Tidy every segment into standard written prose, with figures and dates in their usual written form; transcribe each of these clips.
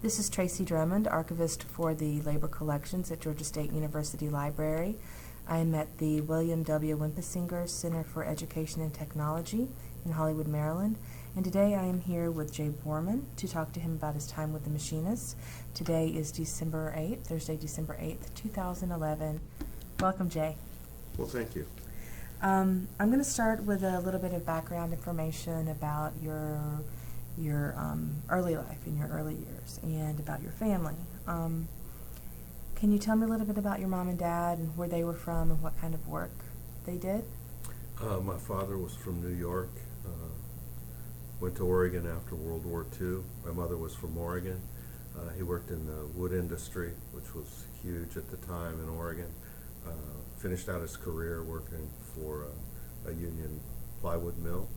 This is Tracy Drummond, archivist for the Labor Collections at Georgia State University Library. I am at the William W. Wimpesinger Center for Education and Technology in Hollywood, Maryland, and today I am here with Jay Bormann to talk to him about his time with the machinists. Today is December 8th, Thursday, December 8th, 2011. Welcome, Jay. Well, thank you. I'm going to start with a little bit of background information about your early life in your early years and about your family. Can you tell me a little bit about your mom and dad and where they were from and what kind of work they did? My father was from New York, went to Oregon after World War II. My mother was from Oregon. He worked in the wood industry, which was huge at the time in Oregon. Finished out his career working for a union plywood mill.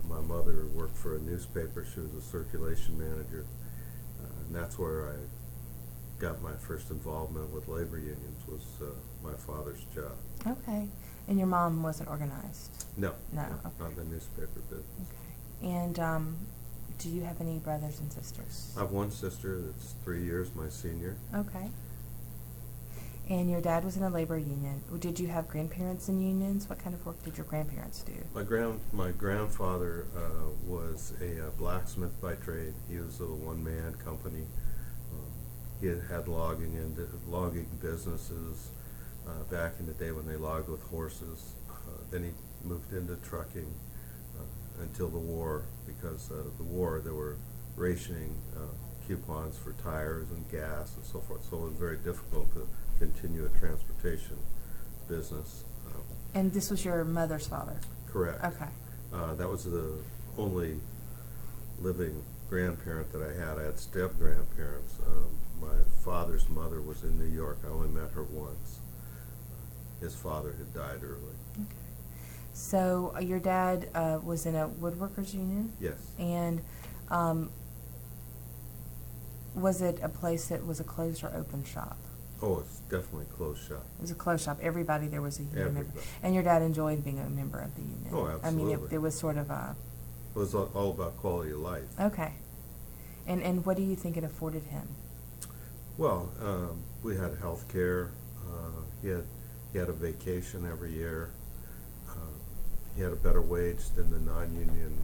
My mother worked for a newspaper. She was a circulation manager, and that's where I got my first involvement with labor unions, was my father's job. Okay. And your mom wasn't organized? No, No, no, okay. not the newspaper business. Okay. And do you have any brothers and sisters? I have one sister that's 3 years my senior. Okay. And your dad was in a labor union. Did you have grandparents in unions? What kind of work did your grandparents do? My grandfather was a blacksmith by trade. He was a one-man company. He had logging businesses back in the day when they logged with horses. Then he moved into trucking until the war. Because of the war, there were rationing coupons for tires and gas and so forth. So it was very difficult to continue a transportation business. And this was your mother's father? Correct. Okay. That was the only living grandparent that I had. I had step-grandparents. My father's mother was in New York. I only met her once. His father had died early. Okay. So your dad was in a woodworkers union? Yes. And was it a place that was a closed or open shop? Oh, it's definitely a closed shop. It was a closed shop. Everybody there was a union member. Everybody. And your dad enjoyed being a member of the union? Oh, absolutely. I mean, it was sort of a... It was all about quality of life. Okay. And what do you think it afforded him? Well, we had health care. He had a vacation every year. He had a better wage than the non-union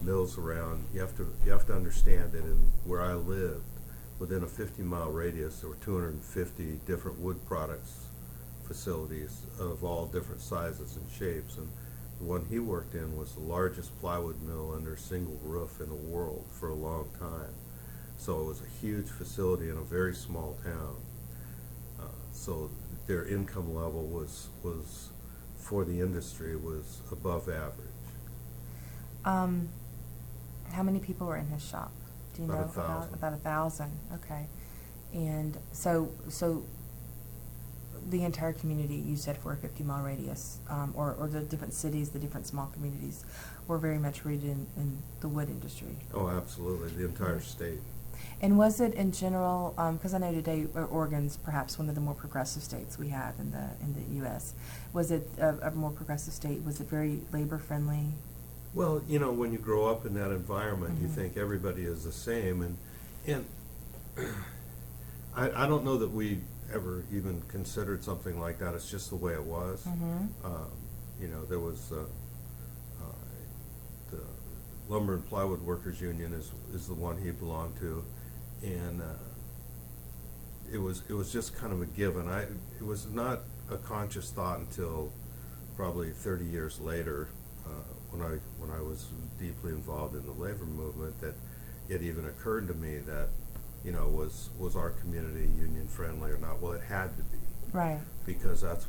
mills around. You have to understand that in where I lived, within a 50-mile radius, there were 250 different wood products facilities of all different sizes and shapes. And the one he worked in was the largest plywood mill under a single roof in the world for a long time. So it was a huge facility in a very small town. So their income level was for the industry was above average. How many people were in his shop? Do you know? About 1,000. About 1,000. Okay. And so the entire community, you said, for a 50-mile radius, or the different cities, the different small communities, were very much rooted in the wood industry. Oh, absolutely, the entire state. And was it in general, because I know today Oregon's perhaps one of the more progressive states we have in the U.S. Was it a more progressive state? Was it very labor friendly? Well, you know, when you grow up in that environment, Mm-hmm. you think everybody is the same, and I don't know that we ever even considered something like that. It's just the way it was. Mm-hmm. You know, there was the Lumber and Plywood Workers Union is the one he belonged to, and it was just kind of a given. It was not a conscious thought until probably 30 years later, when I was deeply involved in the labor movement, that it even occurred to me that, you know, was our community union friendly or not? Well, it had to be. Right. Because that's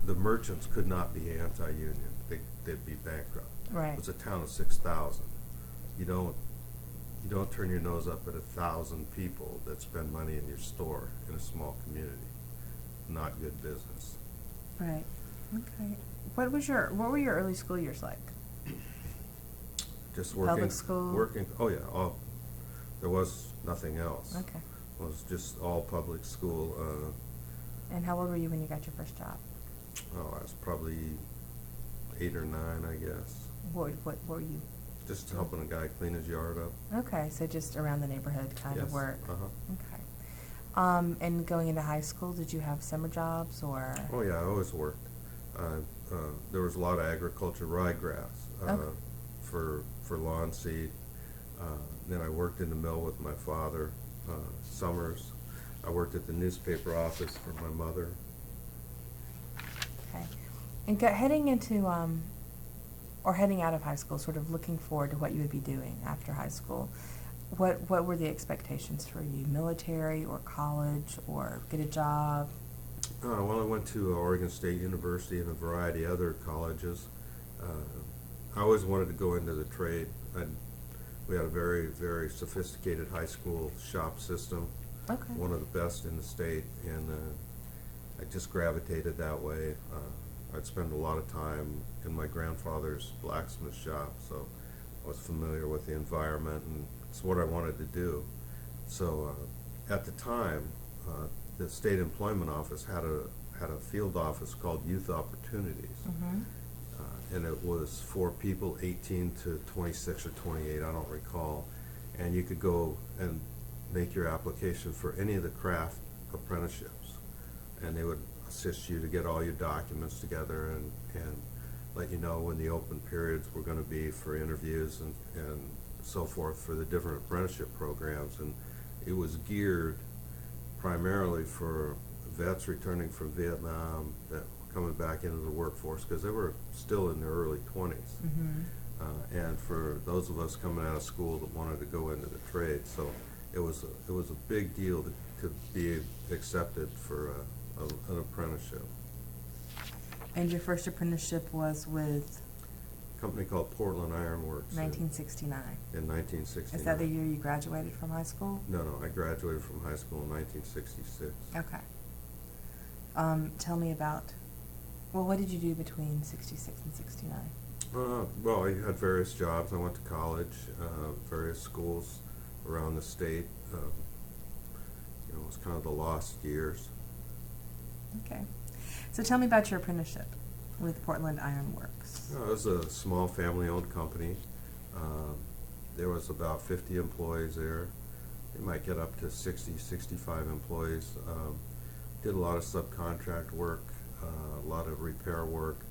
the merchants could not be anti-union. They'd be bankrupt. Right. It's a town of 6,000. You don't turn your nose up at 1,000 people that spend money in your store in a small community. Not good business. Right. Okay. What were your early school years like? Just working. Public school? Working. Oh yeah. There was nothing else. Okay. It was just all public school. And how old were you when you got your first job? Oh, I was probably 8 or 9, I guess. What were you? Just helping a guy clean his yard up. Okay, so just around the neighborhood kind of Yes. work. Uh-huh. Okay. And going into high school, did you have summer jobs or? Oh, yeah, I always worked. There was a lot of agriculture, ryegrass, Okay. for lawn seed. Then I worked in the mill with my father, summers. I worked at the newspaper office for my mother. Okay. And heading into, or heading out of high school, sort of looking forward to what you would be doing after high school, what were the expectations for you? Military or college or get a job? Well, I went to Oregon State University and a variety of other colleges. I always wanted to go into the trade. We had a very, very sophisticated high school shop system, Okay. one of the best in the state, and I just gravitated that way. I'd spend a lot of time in my grandfather's blacksmith shop, so I was familiar with the environment, and it's what I wanted to do. So at the time, the state employment office had a field office called Youth Opportunities, Mm-hmm. and it was for people 18 to 26 or 28, I don't recall, and you could go and make your application for any of the craft apprenticeships, and they would assist you to get all your documents together and let you know when the open periods were going to be for interviews and so forth for the different apprenticeship programs. And it was geared primarily for vets returning from Vietnam that were coming back into the workforce because they were still in their early 20s. Mm-hmm. And for those of us coming out of school that wanted to go into the trade. So it was a big deal to be accepted for an apprenticeship. And your first apprenticeship was with A company called Portland Iron Works 1969. in 1969. Is that the year you graduated from high school? No, I graduated from high school in 1966. Okay. Tell me about, well, what did you do between 66 and 69? Well, I had various jobs. I went to college, various schools around the state. It was kind of the lost years. Okay. So tell me about your apprenticeship with Portland Iron Works. It was a small family-owned company. There was about 50 employees there. You might get up to 60, 65 employees. Did a lot of subcontract work, a lot of repair work.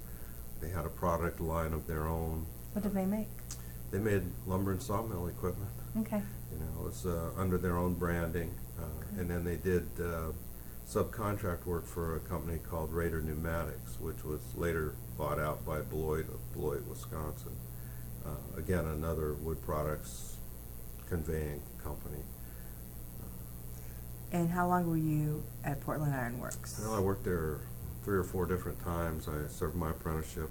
They had a product line of their own. What did they make? They made lumber and sawmill equipment. Okay. It was under their own branding. And then they did subcontract work for a company called Raider Pneumatics, which was later bought out by Beloit of Beloit, Wisconsin. Again, another wood products conveying company. And how long were you at Portland Iron Works? Well, I worked there 3 or 4 different times. I served my apprenticeship.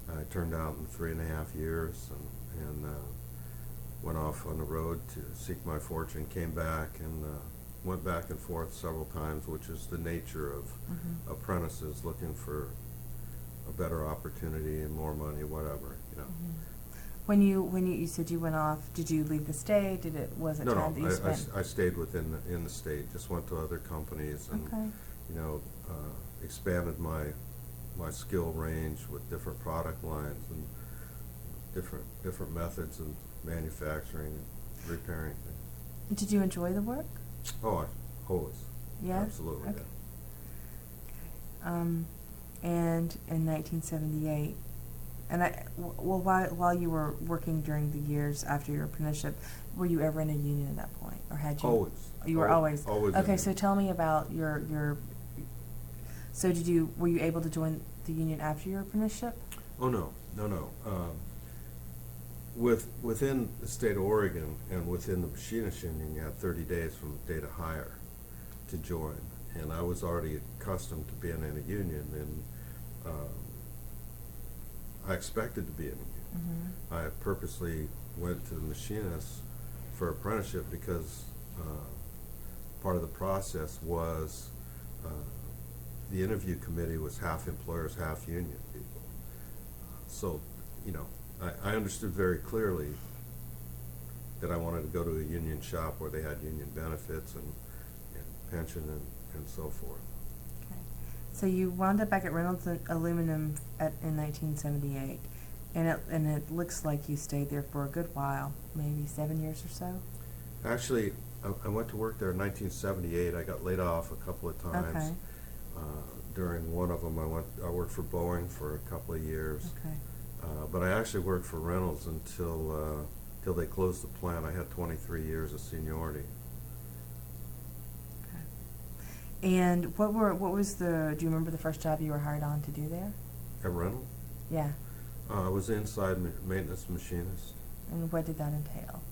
I turned out in 3.5 years and went off on the road to seek my fortune, came back and went back and forth several times, which is the nature of Mm-hmm. apprentices looking for a better opportunity and more money, whatever, Mm-hmm. When you said you went off, did you leave the state? Was it No, time that you spent? I stayed in the state, just went to other companies and, Okay. expanded my skill range with different product lines and different methods of manufacturing and repairing things. Did you enjoy the work? Oh, always. Yeah? Absolutely, Okay. yeah. And in 1978, while you were working during the years after your apprenticeship, were you ever in a union at that point, or had you? Always. You were always. Always. Okay, so tell me about your. So were you able to join the union after your apprenticeship? Oh, no. Within the state of Oregon and within the machinist union, you had 30 days from the date of hire to join. And I was already accustomed to being in a union, and I expected to be in a union. Mm-hmm. I purposely went to the machinist for apprenticeship because part of the process was the interview committee was half employers, half union people. So, I understood very clearly that I wanted to go to a union shop where they had union benefits and pension and so forth. Okay. So you wound up back at Reynolds Aluminum in 1978, And it looks like you stayed there for a good while, maybe 7 years or so? Actually, I went to work there in 1978. I got laid off a couple of times. Okay. During one of them, I worked for Boeing for a couple of years. Okay. But I actually worked for Reynolds until they closed the plant. I had 23 years of seniority. Okay. And what was do you remember the first job you were hired on to do there? At Reynolds? Yeah. I was inside maintenance machinist. And what did that entail?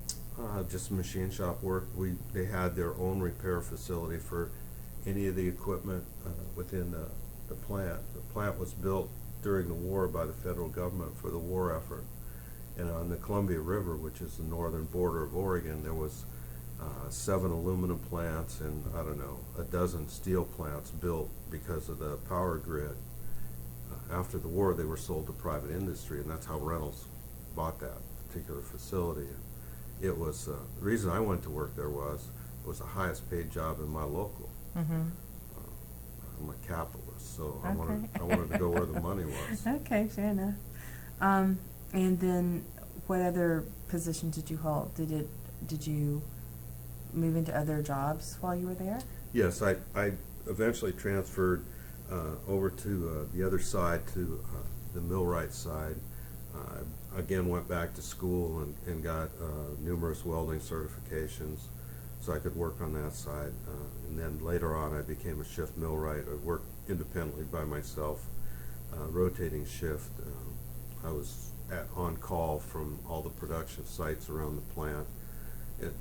Just machine shop work. They had their own repair facility for any of the equipment within the plant. The plant was built during the war by the federal government for the war effort. And on the Columbia River, which is the northern border of Oregon, there was 7 aluminum plants and, I don't know, a dozen steel plants built because of the power grid. After the war, they were sold to private industry, and that's how Reynolds bought that particular facility. It was the reason I went to work there was it was the highest paid job in my local. Mm-hmm. I'm a capitalist, so I Okay. wanted to go where the money was. Okay, fair enough. And then, what other positions did you hold? Did you move into other jobs while you were there? Yes, I eventually transferred over to the other side, to the millwright side. Again, went back to school and got numerous welding certifications, so I could work on that side. And then later on, I became a shift millwright. I worked independently by myself, rotating shift. I was on call from all the production sites around the plant. The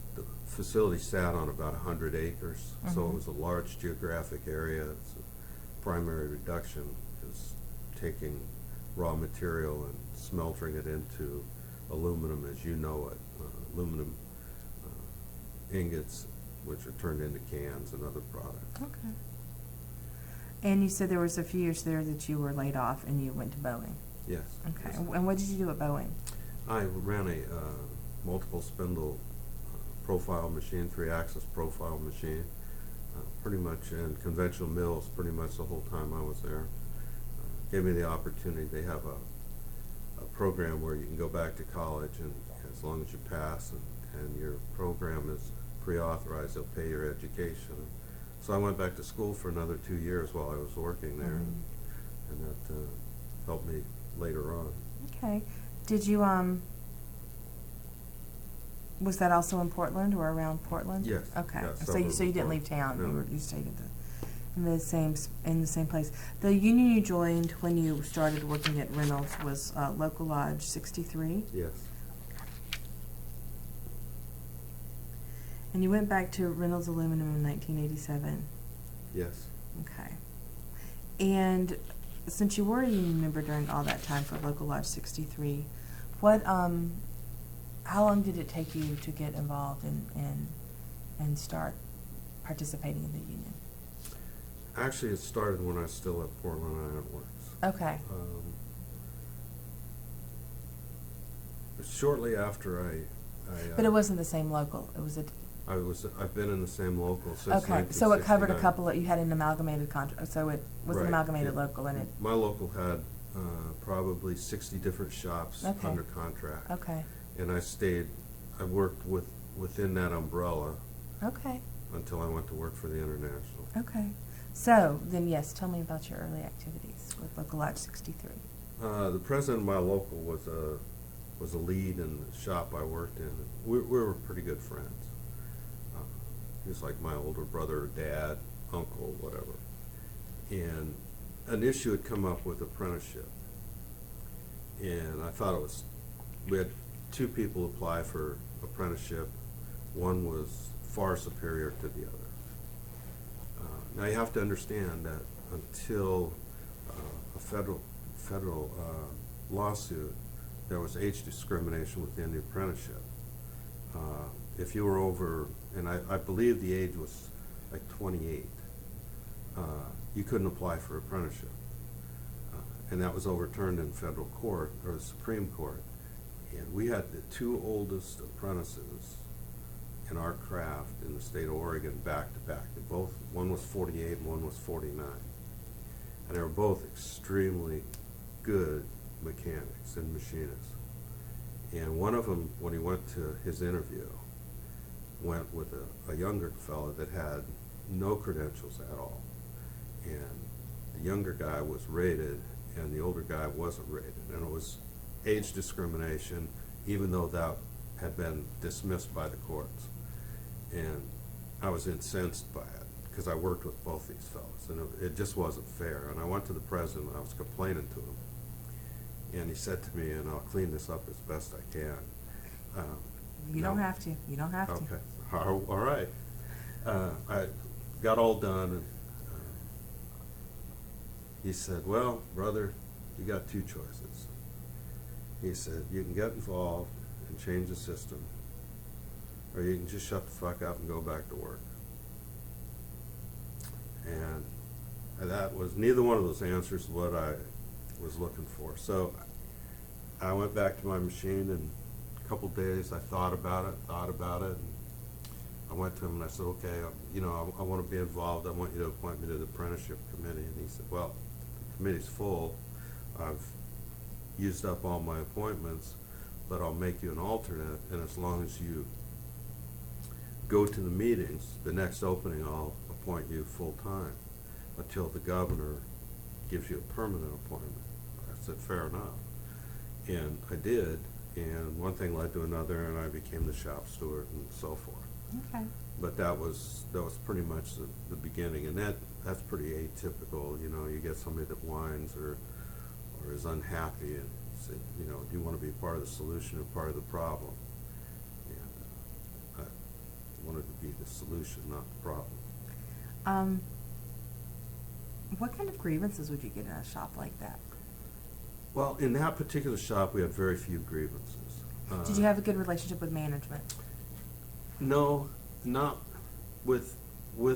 facility sat on about 100 acres, so it was a large geographic area. It's a primary reduction is taking raw material and smelting it into aluminum as you know it. Aluminum ingots, which are turned into cans and other products. Okay. And you said there was a few years there that you were laid off and you went to Boeing. Yes. Okay. Yes. And what did you do at Boeing? I ran a multiple spindle profile machine, 3-axis profile machine, pretty much in conventional mills pretty much the whole time I was there. Gave me the opportunity. They have a program where you can go back to college, and as long as you pass and your program is pre-authorized, they'll pay your education. So I went back to school for another 2 years while I was working there, and that helped me later on. Okay. Did you was that also in Portland or around Portland? Yes. Okay. Yeah, So you suburb didn't of leave town. No. You stayed in the same place. The union you joined when you started working at Reynolds was Local Lodge 63. Yes. And you went back to Reynolds Aluminum in 1987. Yes. Okay. And since you were a union member during all that time for Local Lodge 63, how long did it take you to get involved and start participating in the union? Actually, it started when I was still at Portland Iron Works. Okay. Shortly after I But it wasn't the same local. It was I've been in the same local since okay. So it covered a 1969. couple of, you had an amalgamated contract. So it was an Right. amalgamated Yeah. local, and it. My local had probably 60 different shops Okay. under contract. Okay. And I worked within that umbrella Okay. until I went to work for the International. Okay. So then, yes, tell me about your early activities with Local Lodge 63. The president of my local was a lead in the shop I worked in. We were pretty good friends. He was like my older brother, dad, uncle, whatever. And an issue had come up with apprenticeship. And I thought we had 2 people apply for apprenticeship. One was far superior to the other. Now you have to understand that until a federal lawsuit, there was age discrimination within the apprenticeship. If you were over, and I believe the age was like 28, you couldn't apply for apprenticeship. And that was overturned in federal court, or the Supreme Court. And we had the 2 oldest apprentices in our craft in the state of Oregon back to back. One was 48 and one was 49. And they were both extremely good mechanics and machinists. And one of them, when he went to his interview, went with a younger fellow that had no credentials at all. And the younger guy was rated, and the older guy wasn't rated. And it was age discrimination, even though that had been dismissed by the courts. And I was incensed by it, because I worked with both these fellows, and it just wasn't fair. And I went to the president, and I was complaining to him. And he said to me, and I'll clean this up as best I can. You don't have to. You don't have to. Okay. All right. I got all done, and he said, well, brother, you got two choices. He said, you can get involved and change the system, or you can just shut the fuck up and go back to work. And that was, neither one of those answers what I was looking for. So I went back to my machine, and a couple days I thought about it, and I went to him and I said, okay, I want to be involved. I want you to appoint me to the apprenticeship committee. And he said, well, the committee's full. I've used up all my appointments, but I'll make you an alternate, and as long as you go to the meetings, the next opening I'll appoint you full-time until the governor gives you a permanent appointment. I said, fair enough. And I did, and one thing led to another, and I became the shop steward and so forth. Okay. But that was pretty much the beginning, and that's pretty atypical. You get somebody that whines or is unhappy, and say, do you want to be part of the solution or part of the problem? And I wanted to be the solution, not the problem. What kind of grievances would you get in a shop like that? Well, in that particular shop, we had very few grievances. Did you have a good relationship with management? No, not with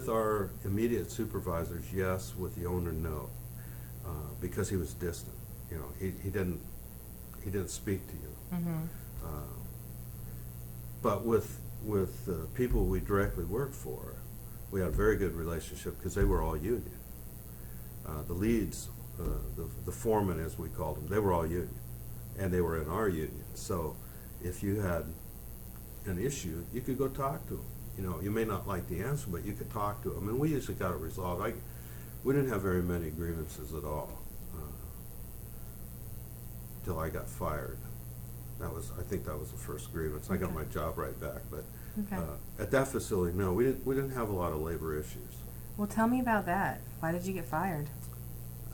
our immediate supervisors. Yes, with the owner, no, because he was distant. He didn't speak to you. Mm-hmm. But with the people we directly worked for, we had a very good relationship because they were all union. The leads, the foremen, as we called them, they were all union, and they were in our union. So if you had an issue, you could go talk to them. You may not like the answer, but you could talk to them, and we usually got it resolved. We didn't have very many grievances at all until I got fired. I think that was the first grievance. I got my job right back, but Okay. At that facility, no, we didn't have a lot of labor issues. Well, tell me about that. Why did you get fired?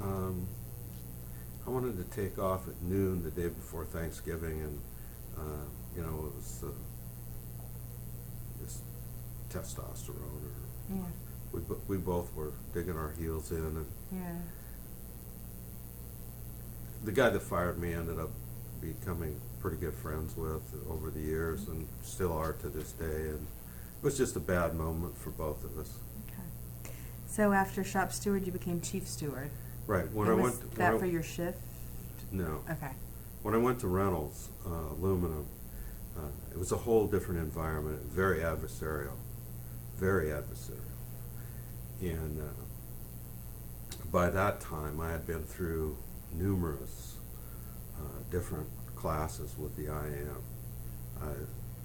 I wanted to take off at noon the day before Thanksgiving, and it was this testosterone. Yeah. We both were digging our heels in, and Yeah. the guy that fired me ended up becoming pretty good friends with over the years, and still are to this day. And it was just a bad moment for both of us. Okay. So after shop steward, you became chief steward. Right. When And I was went. that for your shift? No. Okay. When I went to Reynolds Aluminum, it was a whole different environment. Very adversarial. Very adversarial. And by that time, I had been through numerous different classes with the IAM.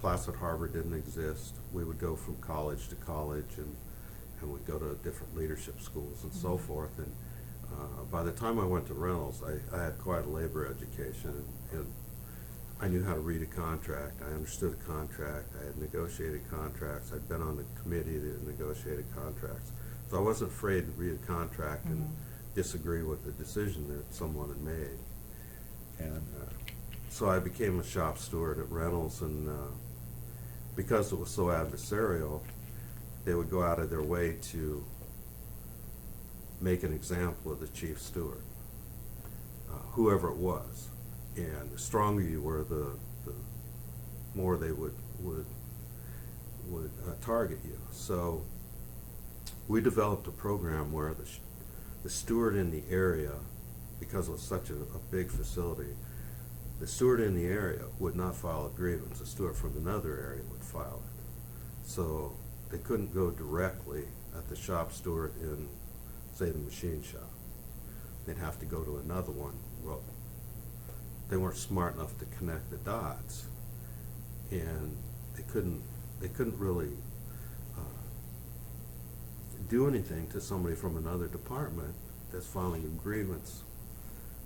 Placid Harbor didn't exist. We would go from college to college, and we'd go to different leadership schools and so forth. And by the time I went to Reynolds, I had quite a labor education, and I knew how to read a contract. I understood a contract. I had negotiated contracts. I'd been on the committee that negotiated contracts. So I wasn't afraid to read a contract and disagree with the decision that someone had made. And so I became a shop steward at Reynolds, and because it was so adversarial, they would go out of their way to make an example of the chief steward, whoever it was. And the stronger you were, the more they would target you. So we developed a program where the steward in the area, because it was such a big facility, the steward in the area would not file a grievance. The steward from another area would file it. So they couldn't go directly at the shop steward in, say, the machine shop. They'd have to go to another one. Well, they weren't smart enough to connect the dots, and they couldn't really do anything to somebody from another department that's filing a grievance,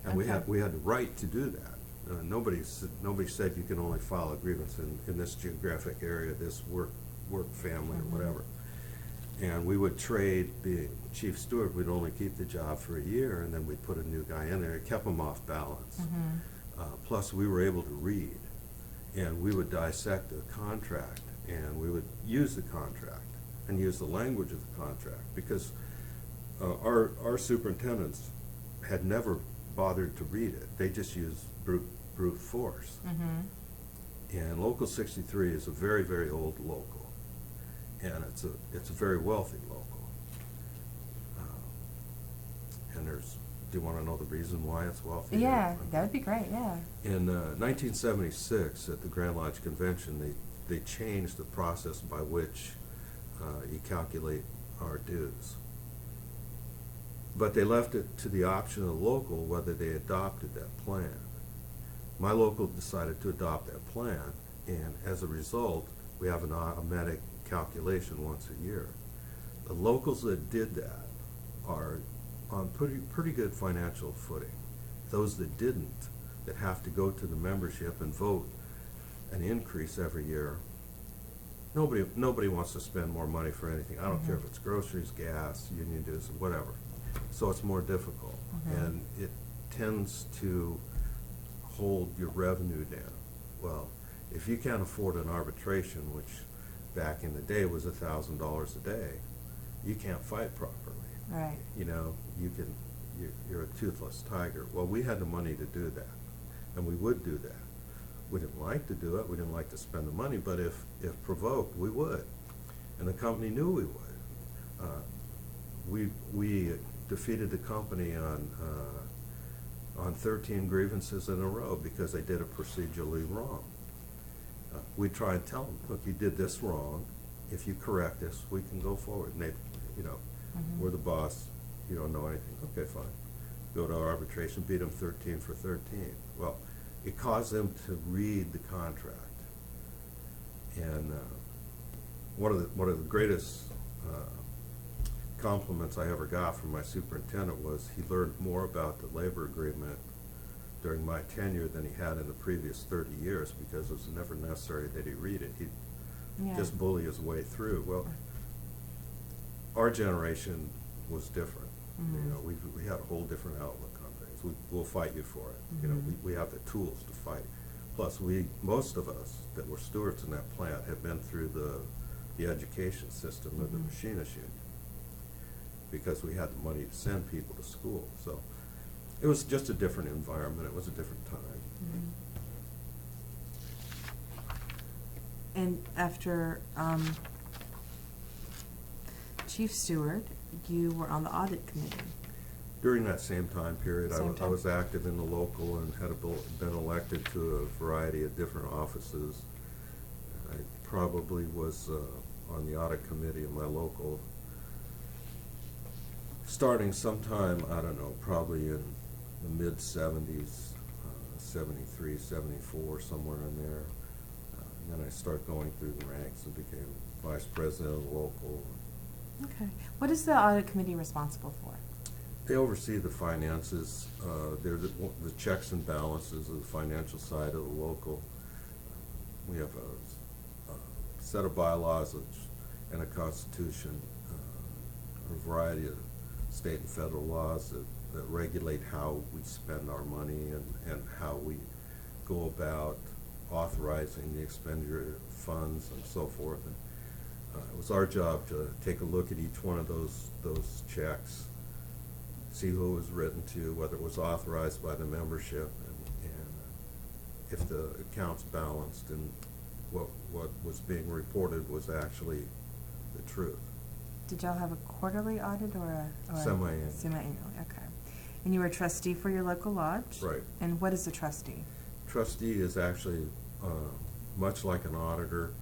and we had the right to do that. Nobody said you can only file a grievance in this geographic area, this work family, or whatever. And we would trade. Being chief steward, we'd only keep the job for a year, and then we'd put a new guy in there. It kept him off balance. Plus, we were able to read, and we would dissect the contract, and we would use the contract and use the language of the contract, because our superintendents had never bothered to read it. They just used brute force. And Local 63 is a very, very old local, and it's a very wealthy local. And do you want to know the reason why it's wealthy? Yeah, that would be great, yeah. In 1976, at the Grand Lodge Convention, they changed the process by which you calculate our dues. But they left it to the option of the local whether they adopted that plan. My local decided to adopt that plan, and as a result, we have an automatic calculation once a year. The locals that did that are on pretty good financial footing. Those that didn't, that have to go to the membership and vote an increase every year, nobody wants to spend more money for anything. I don't care if it's groceries, gas, union dues, whatever. So it's more difficult, and it tends to hold your revenue down. Well, if you can't afford an arbitration, which back in the day was $1,000 a day, you can't fight properly. Right. You know, you're a toothless tiger. Well, we had the money to do that, and we would do that. We didn't like to do it. We didn't like to spend the money, but if provoked, we would, and the company knew we would. We defeated the company on 13 grievances in a row because they did it procedurally wrong. We try and tell them, look, you did this wrong. If you correct this, we can go forward. And they, we're the boss. You don't know anything. Okay, fine. Go to arbitration, beat them 13 for 13. Well, it caused them to read the contract. And one of the greatest compliments I ever got from my superintendent was he learned more about the labor agreement during my tenure than he had in the previous 30 years, because it was never necessary that he read it. He'd just bully his way through. Well, our generation was different. We had a whole different outlook on things. We'll fight you for it. We have the tools to fight. Plus, most of us that were stewards in that plant have been through the education system of the machinist union, because we had the money to send people to school. So it was just a different environment. It was a different time. And after Chief Steward, you were on the Audit Committee. During that same time period, I was active in the local and had been elected to a variety of different offices. I probably was on the Audit Committee in my local starting sometime, I don't know, probably in the mid-70s, 73, 74, somewhere in there. And then I started going through the ranks and became vice president of the local. Okay. What is the Audit Committee responsible for? They oversee the finances. They're the checks and balances of the financial side of the local. We have a set of bylaws and a constitution, a variety of state and federal laws that regulate how we spend our money and how we go about authorizing the expenditure of funds and so forth. And it was our job to take a look at each one of those checks, see who it was written to, whether it was authorized by the membership, and if the accounts balanced and what was being reported was actually the truth. Did y'all have a quarterly audit or Semi-annual. Semi-annual, okay. And you were a trustee for your local lodge? Right. And what is a trustee? Trustee is actually much like an auditor,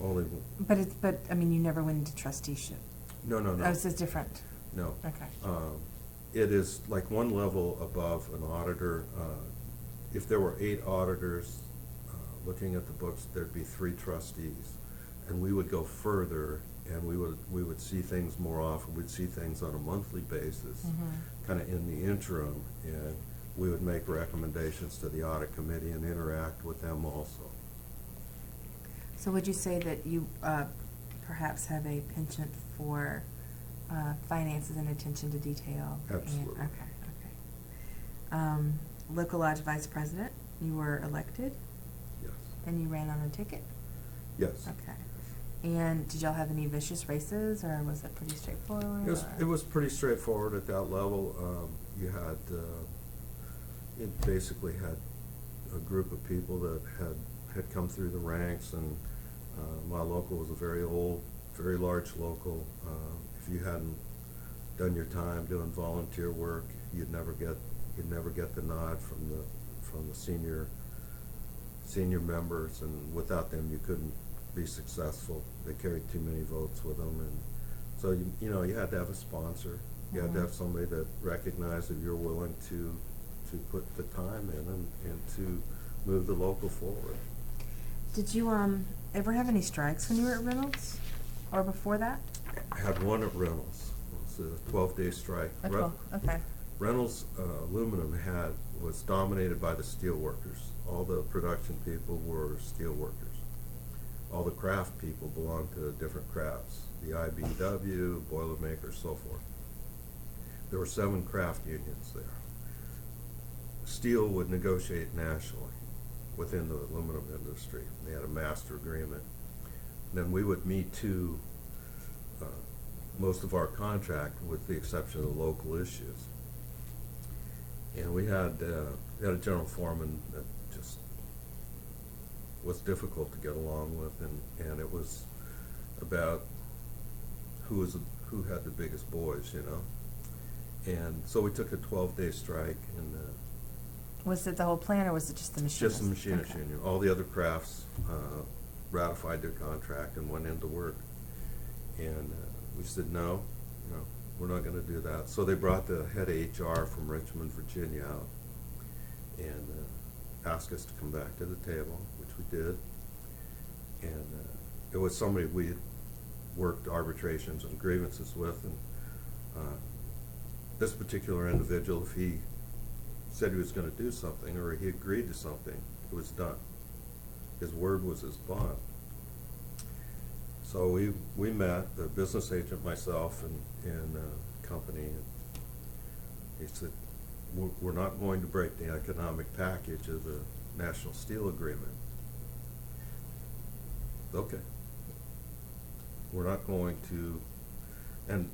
only. But I mean, you never went into trusteeship. No. Oh, it's different. No. Okay. It is like one level above an auditor. if there were 8 auditors looking at the books, there'd be 3 trustees. And we would go further, and we would see things more often. We'd see things on a monthly basis, kind of in the interim, and we would make recommendations to the Audit Committee and interact with them also. So would you say that you perhaps have a penchant for finances and attention to detail? Absolutely. Okay. Local lodge vice president, you were elected? Yes. And you ran on a ticket? Yes. Okay. And did y'all have any vicious races, or was it pretty straightforward? It was pretty straightforward at that level. You had, it basically had a group of people that had come through the ranks, and my local was a very old, very large local. If you hadn't done your time doing volunteer work, you'd never get the nod from the senior members, and without them you couldn't be successful. They carried too many votes with them, and so you had to have a sponsor. You had to have somebody that recognized that you're willing to put the time in and to move the local forward. Did you ever have any strikes when you were at Reynolds, or before that? I had one at Reynolds. It was a 12-day strike. Okay. Reynolds Aluminum was dominated by the steel workers. All the production people were steel workers. All the craft people belonged to different crafts, the IBW, Boilermakers, so forth. There were 7 craft unions there. Steel would negotiate nationally within the aluminum industry. They had a master agreement. Then we would meet to most of our contract, with the exception of the local issues. And we had a general foreman that just was difficult to get along with, and it was about who had the biggest boys, And so we took a 12-day strike, and was it the whole plan, or was it just the machinist? just the machinist union. All the other crafts ratified their contract and went into work. And we said, no, we're not going to do that. So they brought the head of HR from Richmond, Virginia out, and asked us to come back to the table, which we did. And it was somebody we had worked arbitrations and grievances with, and this particular individual, if he said he was going to do something, or he agreed to something, it was done. His word was his bond. So we met, the business agent, myself, and company, and he said, we're not going to break the economic package of the National Steel Agreement. Okay. We're not going to, and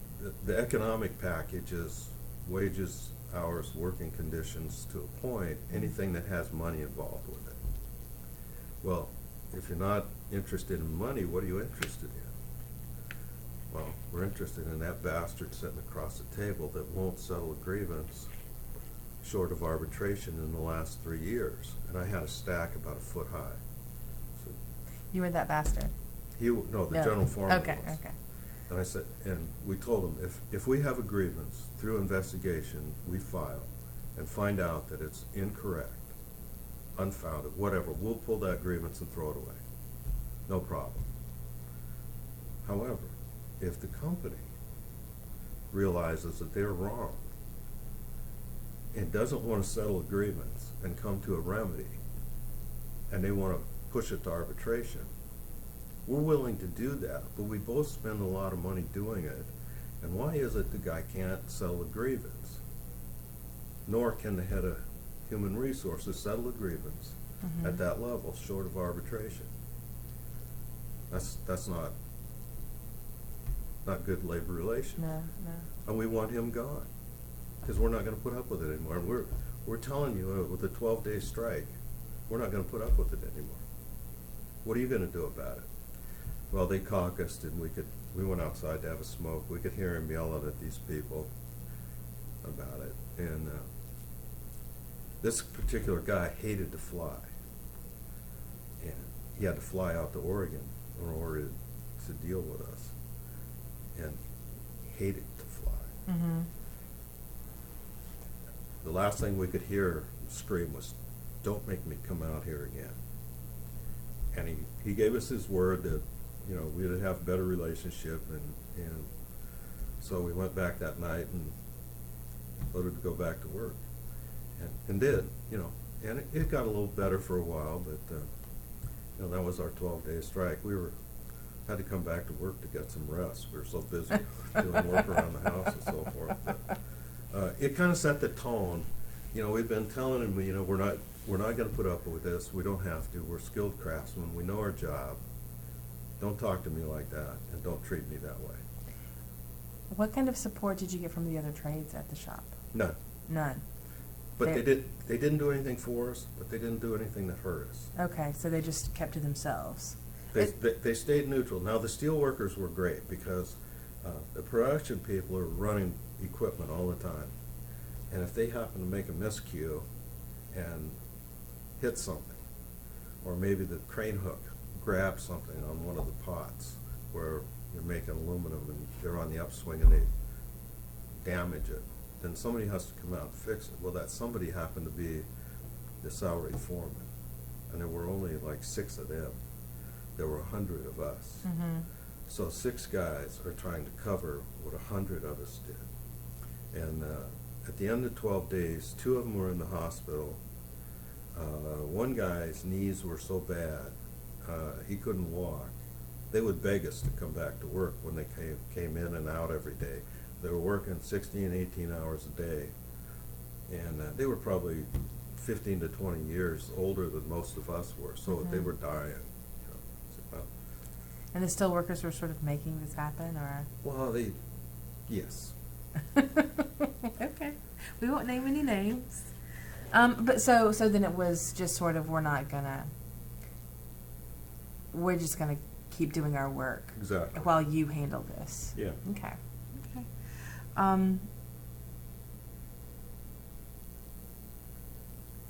the economic package is wages, hours, working conditions to a point, anything that has money involved with it. Well, if you're not interested in money, what are you interested in? Well, we're interested in that bastard sitting across the table that won't settle a grievance short of arbitration in the last 3 years. And I had a stack about a foot high. So You were that bastard? the general foreman Okay, was. okay. And I said, and we told him, if we have a grievance, through investigation, we file and find out that it's incorrect, unfounded, whatever, we'll pull that grievance and throw it away. No problem. However, if the company realizes that they're wrong and doesn't want to settle a grievance and come to a remedy, and they want to push it to arbitration, we're willing to do that, but we both spend a lot of money doing it. And why is it the guy can't settle a grievance? Nor can the head of human resources settle a grievance at that level, short of arbitration. That's not good labor relations. No. And we want him gone, because we're not going to put up with it anymore. And we're telling you, with a 12-day strike, we're not going to put up with it anymore. What are you going to do about it? Well, they caucused, and we went outside to have a smoke. We could hear him yelling at these people about it. And this particular guy hated to fly, and he had to fly out to Oregon in order to deal with us, and hated to fly. Mm-hmm. The last thing we could hear scream was don't make me come out here again. And he gave us his word that, you know, we'd have a better relationship, and so we went back that night and voted to go back to work, and did, you know, and it got a little better for a while, but, you know, that was our 12-day strike. Had to come back to work to get some rest. We were so busy doing work around the house and so forth. But, it kind of set the tone. You know, we've been telling him, you know, we're not going to put up with this. We don't have to. We're skilled craftsmen. We know our job. Don't talk to me like that, and don't treat me that way. What kind of support did you get from the other trades at the shop? None. None. But they didn't do anything for us, but they didn't do anything that hurt us. Okay, so they just kept to themselves. They stayed neutral. Now, the steel workers were great because the production people are running equipment all the time. And if they happen to make a miscue and hit something, or maybe the crane hook grabs something on one of the pots where you're making aluminum and they're on the upswing and they damage it, then somebody has to come out and fix it. Well, that somebody happened to be the salaried foreman. And there were only like 6 of them. There were 100 of us. Mm-hmm. So 6 guys are trying to cover what 100 of us did. And at the end of 12 days, 2 of them were in the hospital. One guy's knees were so bad, he couldn't walk. They would beg us to come back to work when they came in and out every day. They were working 16, 18 hours a day. And they were probably 15 to 20 years older than most of us were, so Mm-hmm. they were dying. And the steel workers were sort of making this happen, or? Well, yes. Okay. We won't name any names. But so then it was just sort of, we're just gonna keep doing our work. Exactly. While you handle this. Yeah. Okay.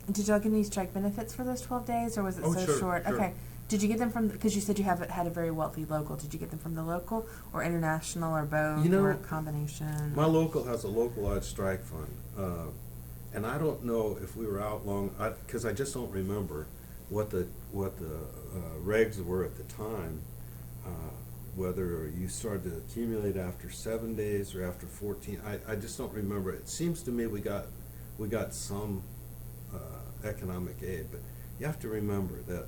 Did y'all get any strike benefits for those 12 days, or was it so sure, short? sure. Okay. Did you get them from, because you said you had a very wealthy local, did you get them from the local or international or both, You know, or a combination? My local has a localized strike fund, and I don't know if we were out long, because I just don't remember what the regs were at the time, whether you started to accumulate after 7 days or after 14. I just don't remember. It seems to me we got some economic aid, but you have to remember that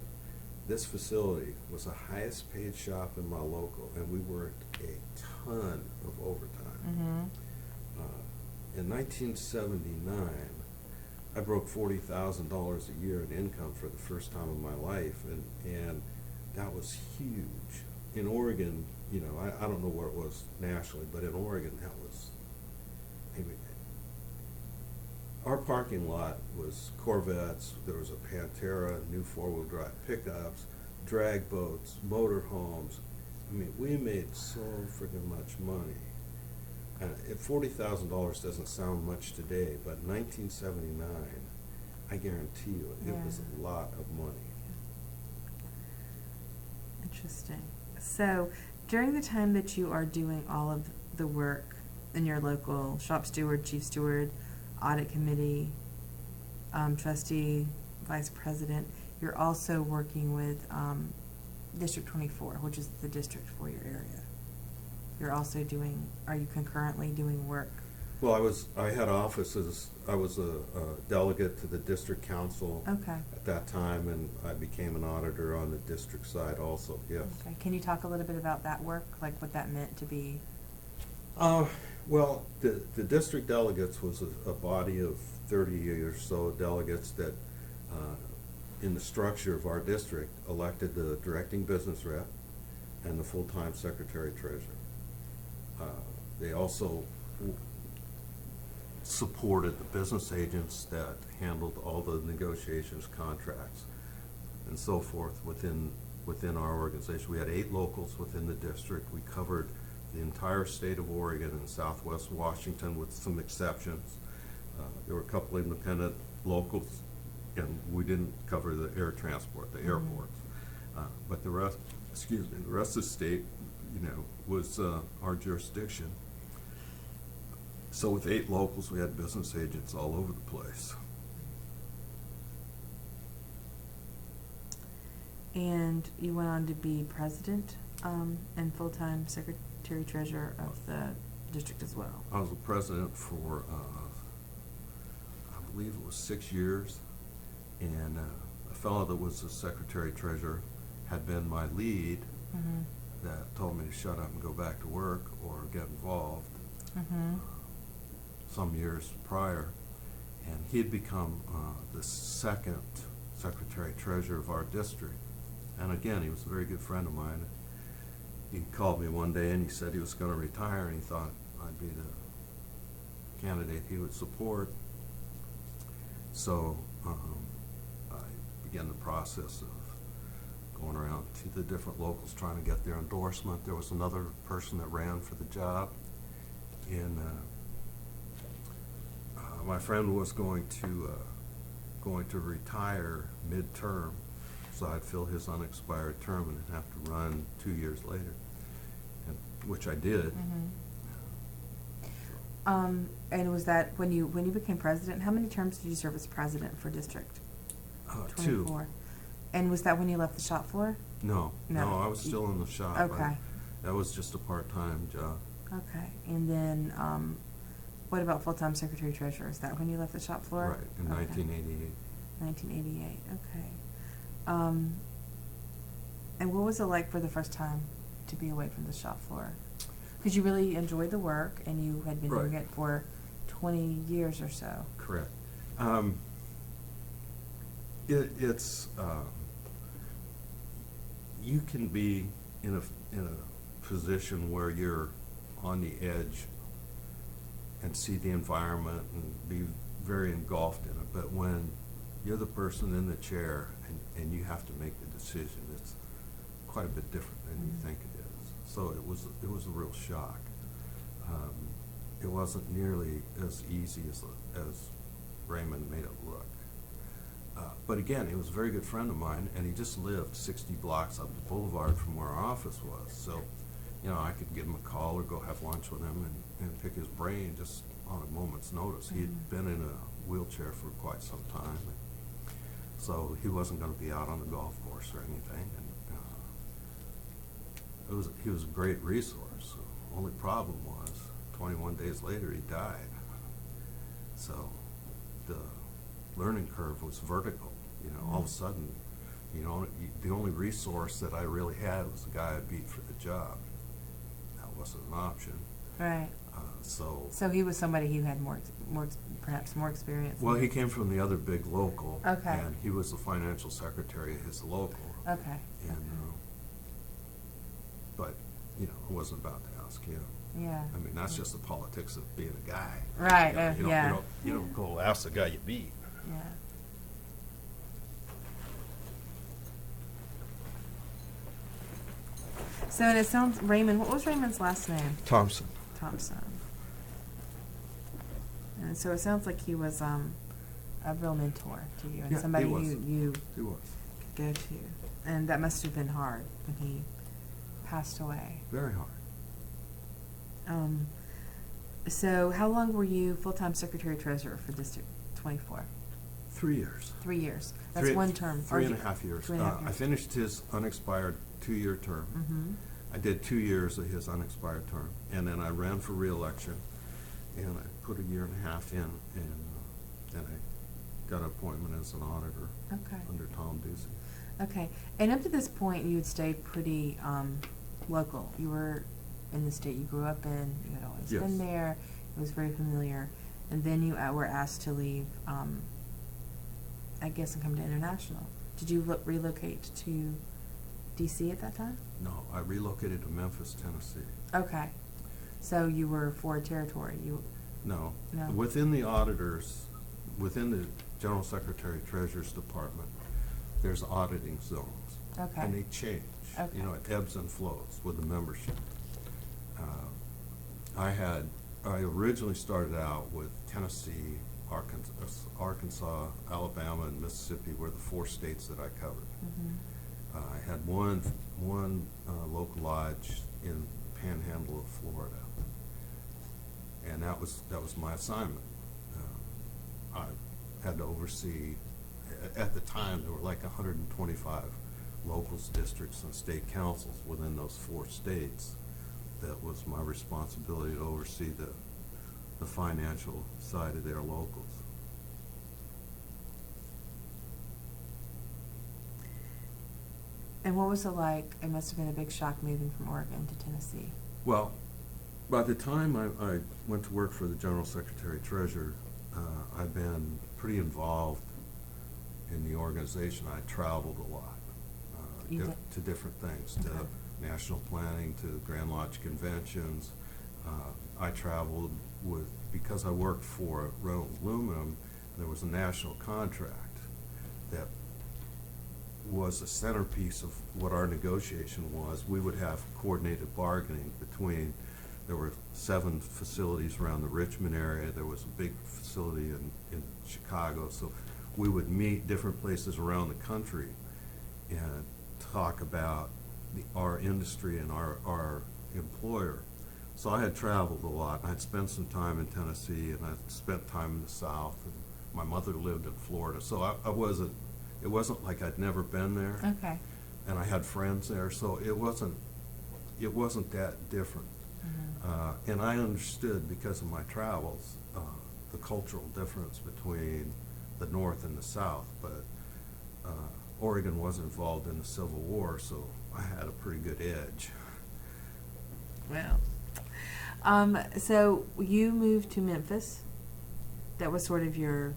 this facility was the highest paid shop in my local, and we worked a ton of overtime. Mm-hmm. In 1979, I broke $40,000 a year in income for the first time in my life, and that was huge. In Oregon, you know, I don't know where it was nationally, but in Oregon, that was, our parking lot was Corvettes, there was a Pantera, new 4-wheel drive pickups, drag boats, motor homes. I mean, we made so freaking much money. $40,000 doesn't sound much today, but in 1979, I guarantee you, it was a lot of money. Interesting. So, during the time that you are doing all of the work in your local shop steward, chief steward, audit committee, trustee, vice president, you're also working with District 24, which is the district for your area. You're also are you concurrently doing work? Well, I had offices. I was a delegate to the district council at that time, and I became an auditor on the district side also, yes. Okay. Can you talk a little bit about that work, like what that meant to be? Well, the district delegates was a body of 30 or so delegates that, in the structure of our district, elected the directing business rep and the full-time secretary-treasurer. They also supported the business agents that handled all the negotiations, contracts, and so forth within our organization. We had 8 locals within the district. We covered the entire state of Oregon and Southwest Washington with some exceptions. There were a couple independent locals, and we didn't cover the air transport, the airports. But the rest of the state, was our jurisdiction. So with 8 locals, we had business agents all over the place. And you went on to be president and full-time secretary-treasurer of the district as well. I was the president for, I believe it was 6 years, and a fellow that was the secretary-treasurer had been my lead that told me to shut up and go back to work or get involved some years prior, and he had become the second secretary-treasurer of our district. And again, he was a very good friend of mine. He called me one day and he said he was going to retire, and he thought I'd be the candidate he would support. So I began the process of going around to the different locals trying to get their endorsement. There was another person that ran for the job, and my friend was going to retire midterm, so I'd fill his unexpired term and have to run 2 years later, which I did. And was that when you became president? How many terms did you serve as president for district? 2. 24. And was that when you left the shop floor? No, I was still in the shop. Okay. That was just a part-time job. Okay. And then what about full-time secretary-treasurer? Is that when you left the shop floor? Right, in 1988. 1988, okay. And what was it like for the first time to be away from the shop floor? Because you really enjoyed the work, and you had been doing it for 20 years or so. Correct. It's you can be in a position where you're on the edge and see the environment and be very engulfed in it, but when you're the person in the chair and you have to make the decision, it's quite a bit different than you think it is. So it was a real shock. It wasn't nearly as easy as Raymond made it look. But again, he was a very good friend of mine, and he just lived 60 blocks up the boulevard from where our office was. So, I could give him a call or go have lunch with him and pick his brain just on a moment's notice. He had been in a wheelchair for quite some time, so he wasn't going to be out on the golf course or anything. And he was a great resource. The only problem was 21 days later he died. So the learning curve was vertical. All of a sudden, the only resource that I really had was the guy I beat for the job. That wasn't an option. Right. So he was somebody who had perhaps more experience. Well, he came from the other big local. Okay. And he was the financial secretary of his local. Okay. And but it wasn't about to ask him. Yeah. I mean, that's just the politics of being a guy. Right. You don't go ask the guy you beat. Yeah. So, and it sounds, Raymond, what was Raymond's last name? Thompson. And so it sounds like he was a real mentor to you, and Yeah, somebody he was. you He was. could go to. And that must have been hard when he passed away. Very hard. So how long were you full-time secretary-treasurer for District 24? 3 years. 3 years. That's one term. Three and a half years. 3.5 years. I finished his unexpired 2-year term. Mm-hmm. I did 2 years of his unexpired term, and then I ran for re-election, and I put a year and a half in, and then I got an appointment as an auditor under Tom Busey. Okay. And up to this point, you had stayed pretty local. You were in the state you grew up in. You had always been there. It was very familiar. And then you were asked to leave, I guess, and come to International. Did you relocate to D.C. at that time? No, I relocated to Memphis, Tennessee. Okay. So you were for territory. No. No. Within the auditors, within the General Secretary Treasurer's Department, there's auditing zones. Okay. And they change. Okay. It ebbs and flows with the membership. I originally started out with Tennessee, Arkansas, Alabama, and Mississippi were the 4 states that I covered. Mm-hmm. I had one local lodge in the Panhandle of Florida, and that was my assignment. I had to oversee. At the time, there were like 125 locals, districts, and state councils within those 4 states. That was my responsibility to oversee the financial side of their locals. And what was it like? It must have been a big shock moving from Oregon to Tennessee. Well, by the time I went to work for the General Secretary Treasurer, I've been pretty involved in the organization. I traveled a lot to different things, Okay. to national planning, to Grand Lodge conventions. I traveled because I worked for Reynolds Aluminum, there was a national contract that was the centerpiece of what our negotiation was. We would have coordinated bargaining between, there were 7 facilities around the Richmond area, there was a big facility in Chicago, so we would meet different places around the country and talk about our industry and our employer. So I had traveled a lot. I'd spent some time in Tennessee, and I'd spent time in the South, and my mother lived in Florida, so it wasn't like I'd never been there. Okay. And I had friends there, so it wasn't that different. Mm-hmm. And I understood, because of my travels, the cultural difference between the North and the South, but Oregon was involved in the Civil War, so I had a pretty good edge. Well, so you moved to Memphis. That was sort of your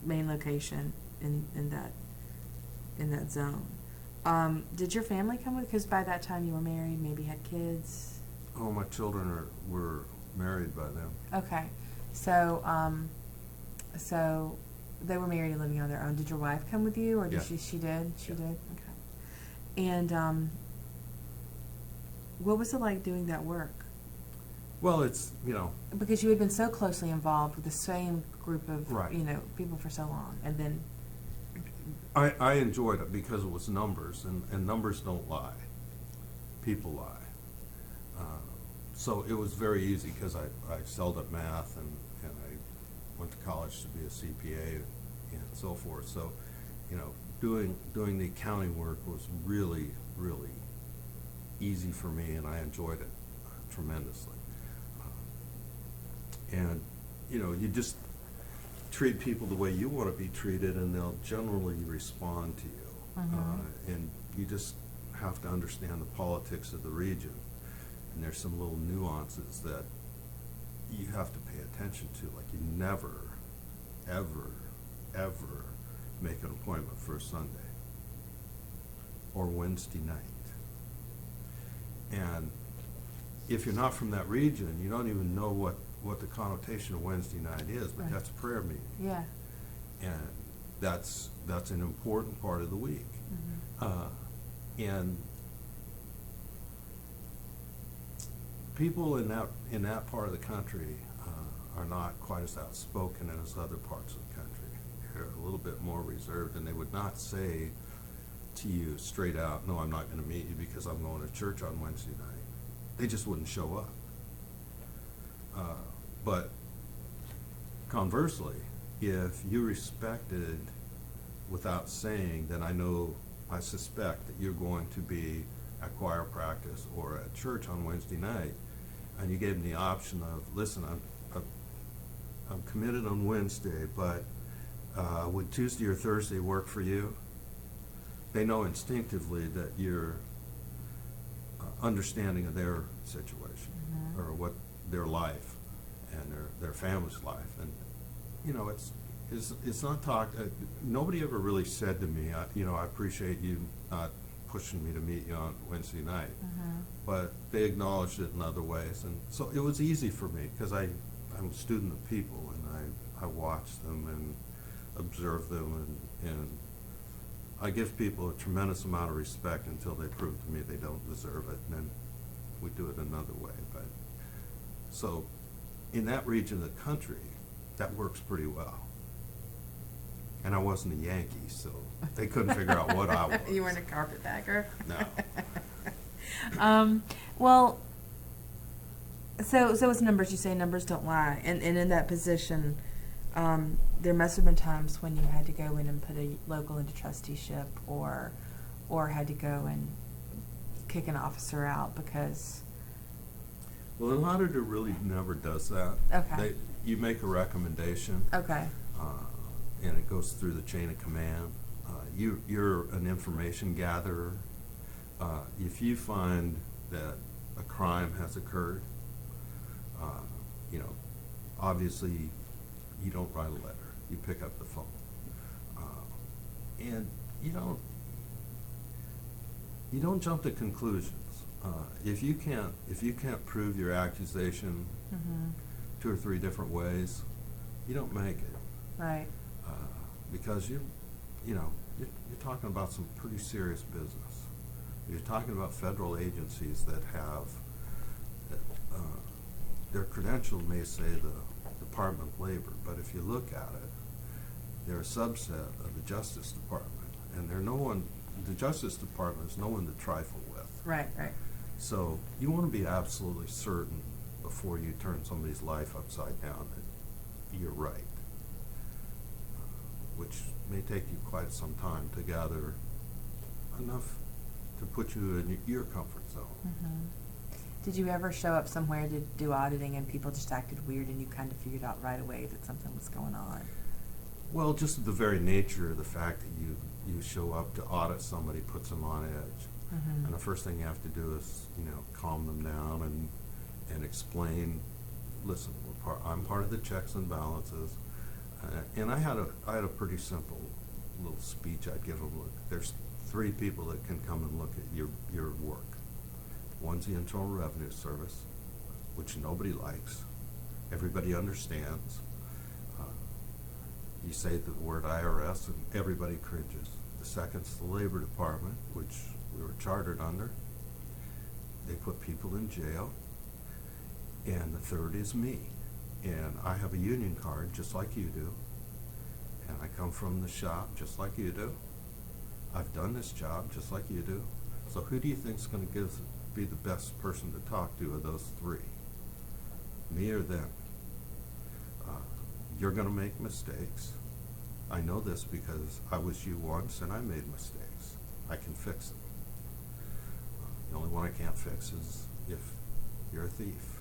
main location in that zone. Did your family come with? Because by that time you were married, maybe had kids. Oh, my children were married by then. Okay, so so they were married and living on their own. Did your wife come with you, or did Yeah. she did? She Yeah. did. Okay. And what was it like doing that work? Well, it's, Because you had been so closely involved with the same group of Right. people for so long, and then I enjoyed it because it was numbers, and numbers don't lie. People lie. So it was very easy because I excelled at math, and I went to college to be a CPA and so forth. So, doing the accounting work was really, really easy for me, and I enjoyed it tremendously. And you just treat people the way you want to be treated, and they'll generally respond to you. Mhm. And you just have to understand the politics of the region. And there's some little nuances that you have to pay attention to. Like, you never, ever, ever make an appointment for a Sunday or Wednesday night. And if you're not from that region, you don't even know what the connotation of Wednesday night is, but Right. that's a prayer meeting. yeah. And that's an important part of the week. Mhm. And people in that part of the country are not quite as outspoken as other parts of the country. They're a little bit more reserved, and they would not say to you straight out, "No, I'm not going to meet you because I'm going to church on Wednesday night." They just wouldn't show up. But conversely, if you respected without saying, then I suspect that you're going to be at choir practice or at church on Wednesday night, and you gave them the option of, "Listen, I'm committed on Wednesday, but would Tuesday or Thursday work for you?" They know instinctively that you're understanding of their situation, Mhm. or what their life and their family's life. And it's not talked. Nobody ever really said to me, I appreciate you not pushing me to meet you on Wednesday night. Mhm. But they acknowledged it in other ways, and so it was easy for me because I'm a student of people, and I watch them and observe them, and I give people a tremendous amount of respect until they prove to me they don't deserve it, and then we do it another way. But so in that region of the country, that works pretty well. And I wasn't a Yankee, so they couldn't figure out what I was. You weren't a carpetbagger? No. Well, so it's numbers. You say numbers don't lie. And in that position, there must have been times when you had to go in and put a local into trusteeship, or or had to go and kick an officer out because... Well, an auditor really never does that. Okay. You make a recommendation. Okay. And it goes through the chain of command. You're an information gatherer. If you find that a crime has occurred, obviously you don't write a letter. You pick up the phone. And you don't jump to conclusions. If you can't prove your accusation Mm-hmm. 2 or 3 different ways, you don't make it. Right. Because you're talking about some pretty serious business. You're talking about federal agencies that have their credential may say the Department of Labor, but if you look at it, they're a subset of the Justice Department, and the Justice Department is no one to trifle with. Right, right. So you want to be absolutely certain before you turn somebody's life upside down that you're right, which may take you quite some time to gather enough to put you in your comfort zone. Mm-hmm. Did you ever show up somewhere to do auditing and people just acted weird and you kind of figured out right away that something was going on? Well, just the very nature of the fact that you show up to audit somebody puts them on edge. Mm-hmm. And the first thing you have to do is, calm them down and explain, listen, I'm part of the checks and balances. And I had a pretty simple little speech I'd give them. Look, there's 3 people that can come and look at your work. One's the Internal Revenue Service, which nobody likes. Everybody understands. You say the word IRS and everybody cringes. The second's the Labor Department, which we were chartered under. They put people in jail. And the third is me. And I have a union card just like you do. And I come from the shop just like you do. I've done this job just like you do. So who do you think is going to be the best person to talk to of those 3? Me or them? You're going to make mistakes. I know this because I was you once and I made mistakes. I can fix them. The only one I can't fix is if you're a thief,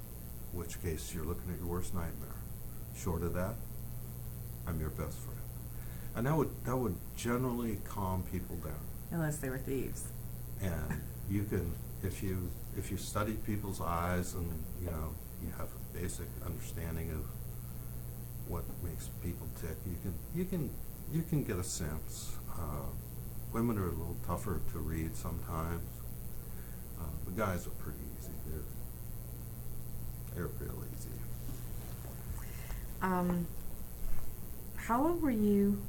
in which case you're looking at your worst nightmare. Short of that, I'm your best friend. And that would generally calm people down. Unless they were thieves. And you can, if you study people's eyes and you have a basic understanding of what makes people tick, you can get a sense. Women are a little tougher to read sometimes. The guys are pretty easy. They're real easy. How long were you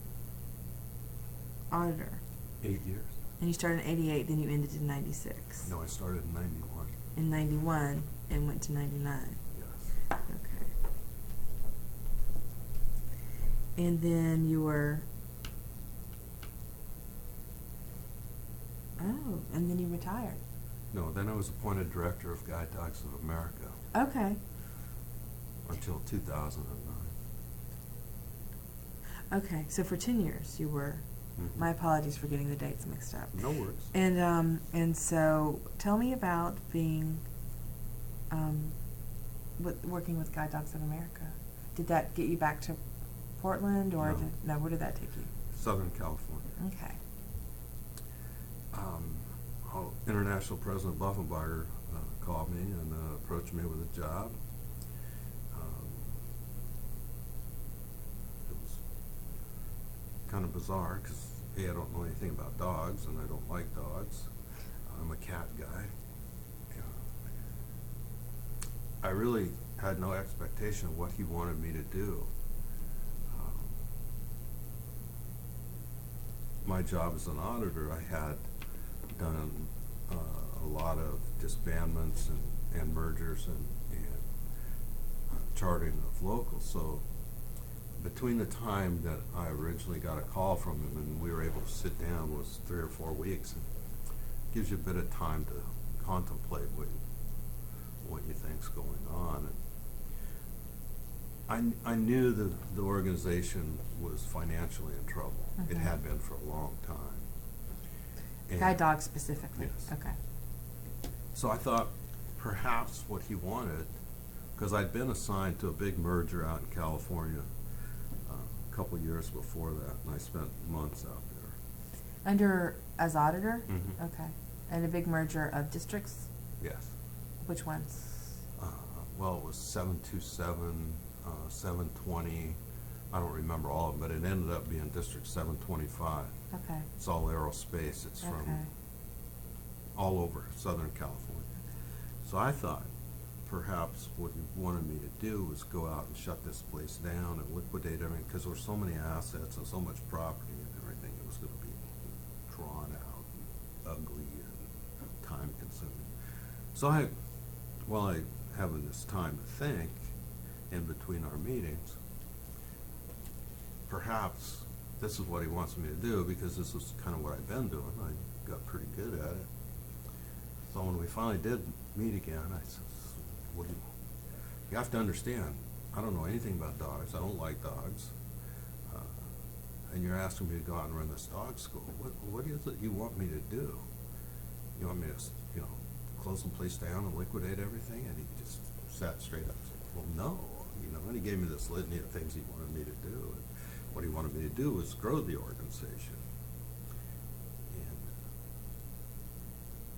auditor? 8 years. And you started in 88, then you ended in 96. No, I started in 91. In 91 and went to 99. Yes. Okay. And then you were... Oh, and then you retired. No, then I was appointed director of Guide Dogs of America Okay. until 2009. Okay, so for 10 years you were... Mm-hmm. My apologies for getting the dates mixed up. No worries. And so tell me about being... working with Guide Dogs of America. Did that get you back to Portland, or No. where did that take you? Southern California. Okay. International President Buffenbarger called me and approached me with a job. It was kind of bizarre because I don't know anything about dogs and I don't like dogs. I'm a cat guy. I really had no expectation of what he wanted me to do. My job as an auditor, I had done a lot of disbandments and mergers and charting of locals. So between the time that I originally got a call from him and we were able to sit down was 3 or 4 weeks. And it gives you a bit of time to contemplate what you think's going on. And I knew that the organization was financially in trouble. Mm-hmm. It had been for a long time. Guide dogs specifically. Yes. Okay. So I thought perhaps what he wanted, because I'd been assigned to a big merger out in California a couple years before that, and I spent months out there. As auditor? Mhm. Okay. And a big merger of districts? Yes. Which ones? Well, it was 727, 720. I don't remember all of them, but it ended up being District 725. Okay. It's all aerospace. It's from Okay. all over Southern California. So I thought perhaps what he wanted me to do was go out and shut this place down and liquidate everything, because there were so many assets and so much property and everything. It was going to be drawn out and ugly and time consuming. So while I having this time to think in between our meetings, perhaps this is what he wants me to do, because this is kind of what I've been doing. I got pretty good at it. So when we finally did meet again, I said, "What do you have to understand, I don't know anything about dogs. I don't like dogs. And you're asking me to go out and run this dog school. What is it you want me to do? You want me to, close the place down and liquidate everything?" And he just sat straight up and said, "Well, no." And he gave me this litany of things he wanted me to do. And what he wanted me to do was grow the organization.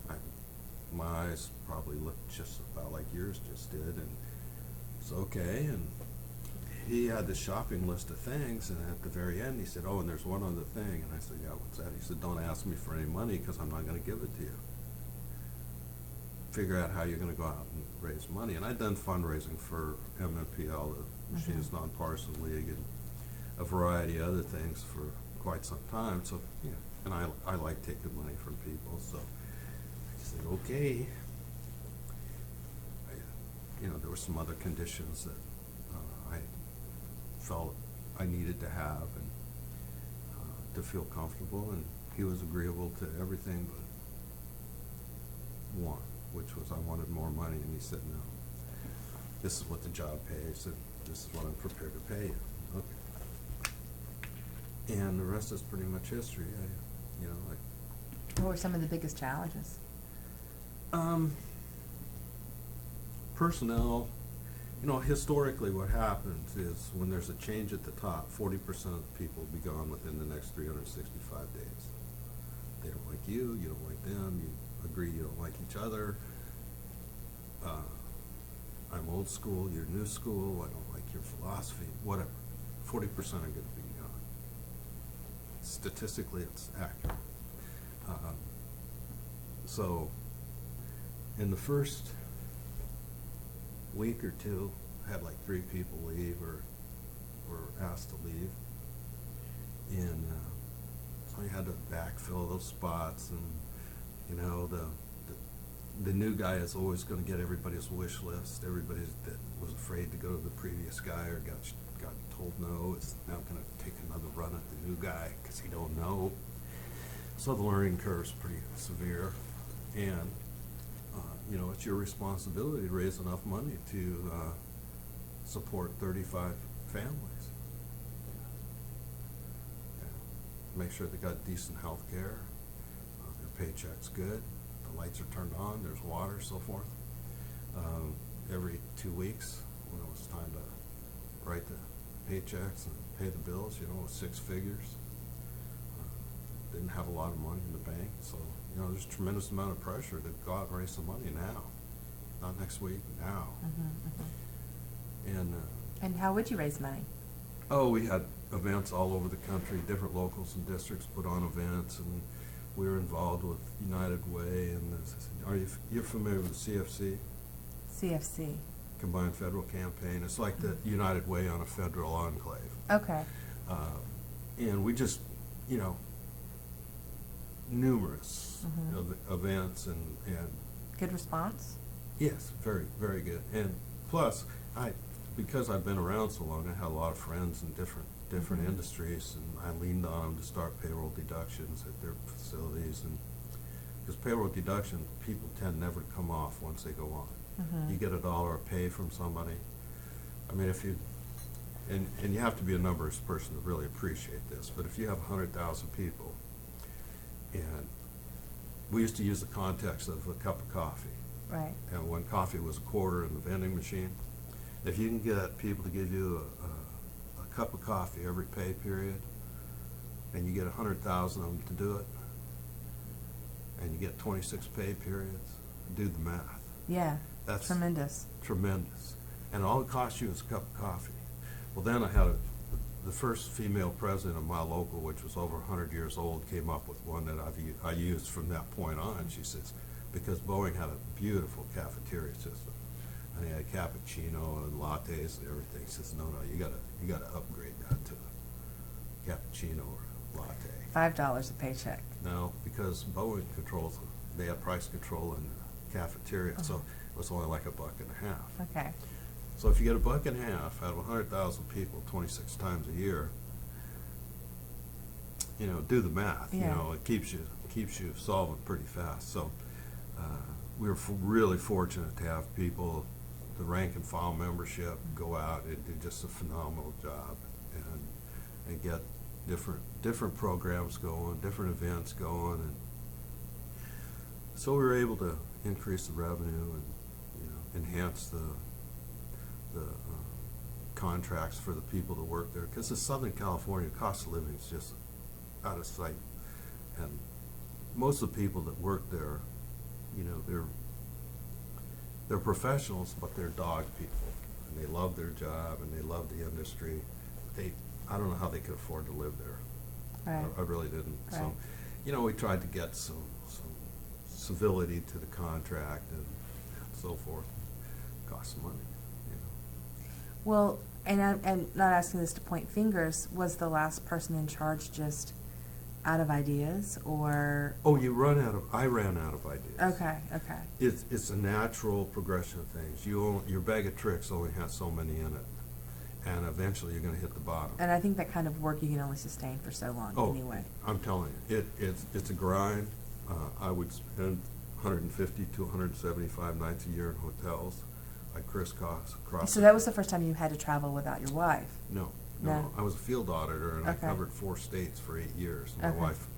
And my eyes probably looked just about like yours just did, and it's okay. And he had this shopping list of things, and at the very end he said, "Oh, and there's one other thing." And I said, "Yeah, what's that?" He said, "Don't ask me for any money, because I'm not going to give it to you. Figure out how you're going to go out and raise money." And I'd done fundraising for MNPL, the Machinist Nonpartisan League, and a variety of other things for quite some time. So, and I like taking money from people. So I said, okay. There were some other conditions that I felt I needed to have and to feel comfortable, and he was agreeable to everything but one, which was I wanted more money, and he said, "No, this is what the job pays, and this is what I'm prepared to pay you." Okay. And the rest is pretty much history. What were some of the biggest challenges? Personnel. Historically what happens is when there's a change at the top, 40% of the people will be gone within the next 365 days. They don't like you don't like them, you agree you don't like each other. I'm old school, you're new school, I don't like your philosophy, whatever. 40% are going to be gone. Statistically, it's accurate. So in the first week or two, I had like 3 people leave or were asked to leave. And so I had to backfill those spots, and the new guy is always going to get everybody's wish list. Everybody that was afraid to go to the previous guy or got told no is now going to take another run at the new guy because he don't know. So the learning curve's pretty severe, and it's your responsibility to raise enough money to support 35 families. Make sure they got decent health care, their paycheck's good, the lights are turned on, there's water, so forth. Every 2 weeks, when it was time to write the paychecks and pay the bills, it was 6 figures. Didn't have a lot of money in the bank, so there's a tremendous amount of pressure to go out and raise some money now, not next week, now. And how would you raise money? Oh, we had events all over the country. Different locals and districts put on events, and we were involved with United Way. And you're familiar with the CFC? CFC. Combined Federal Campaign. It's like the United Way on a federal enclave. Okay. And we just, numerous events and good response? Yes, very, very good. And plus, because I've been around so long, I had a lot of friends in different industries, and I leaned on them to start payroll deductions at their facilities. And because payroll deduction, people tend never to come off once they go on. You get $1 of pay from somebody. I mean, and you have to be a numbers person to really appreciate this, but if you have 100,000 people and we used to use the context of a cup of coffee. Right. And when coffee was a quarter in the vending machine, if you can get people to give you a cup of coffee every pay period, and you get 100,000 of them to do it, and you get 26 pay periods, do the math. Yeah. That's tremendous. Tremendous. And all it costs you is a cup of coffee. Well, then I had the first female president of my local, which was over 100 years old, came up with one that I used from that point on. She says, because Boeing had a beautiful cafeteria system, and they had cappuccino and lattes and everything. She says, no, you gotta upgrade that to a cappuccino or a latte. $5 a paycheck. No, because Boeing controls, they have price control in the cafeteria, so it was only like $1.50. Okay. So if you get $1.50 out of 100,000 people 26 times a year, do the math. Yeah. It keeps you solvent pretty fast. So we were really fortunate to have people, the rank and file membership, go out and do just a phenomenal job and get different programs going, different events going, and so we were able to increase the revenue and enhance the contracts for the people that work there, because in Southern California, cost of living is just out of sight, and most of the people that work there, they're professionals, but they're dog people, and they love their job and they love the industry. I don't know how they could afford to live there. Right. I really didn't. Right. So, we tried to get some civility to the contract and so forth. Cost some money. Well, and I'm not asking this to point fingers, was the last person in charge just out of ideas, or? Oh, I ran out of ideas. Okay. It's a natural progression of things. Your bag of tricks only has so many in it, and eventually you're going to hit the bottom. And I think that kind of work you can only sustain for so long anyway. I'm telling you, it's a grind. I would spend 150 to 175 nights a year in hotels. I crisscross. So that was the first time you had to travel without your wife? No. I was a field auditor, and I covered 4 states for 8 years. My wife,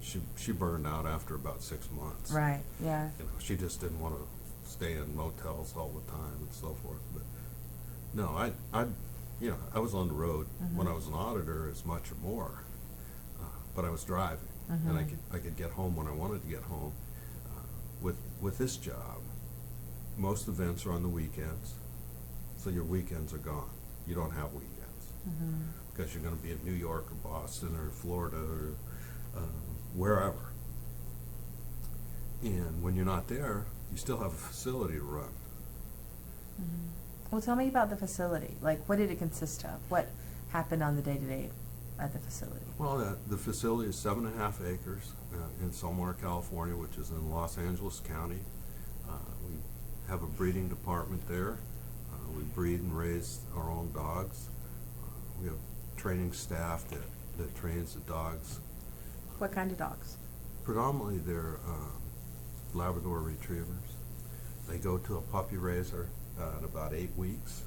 she burned out after about 6 months. Right. Yeah. She just didn't want to stay in motels all the time and so forth. But no, I was on the road when I was an auditor as much or more, but I was driving, and I could get home when I wanted to get home. With this job, most events are on the weekends, so your weekends are gone. You don't have weekends because you're going to be in New York or Boston or Florida or wherever. And when you're not there, you still have a facility to run. Well, tell me about the facility. Like, what did it consist of? What happened on the day-to-day at the facility? Well, the facility is 7.5 acres in Somewhere, California, which is in Los Angeles County. We have a breeding department there. We breed and raise our own dogs. We have training staff that trains the dogs. What kind of dogs? Predominantly they're Labrador retrievers. They go to a puppy raiser in about 8 weeks,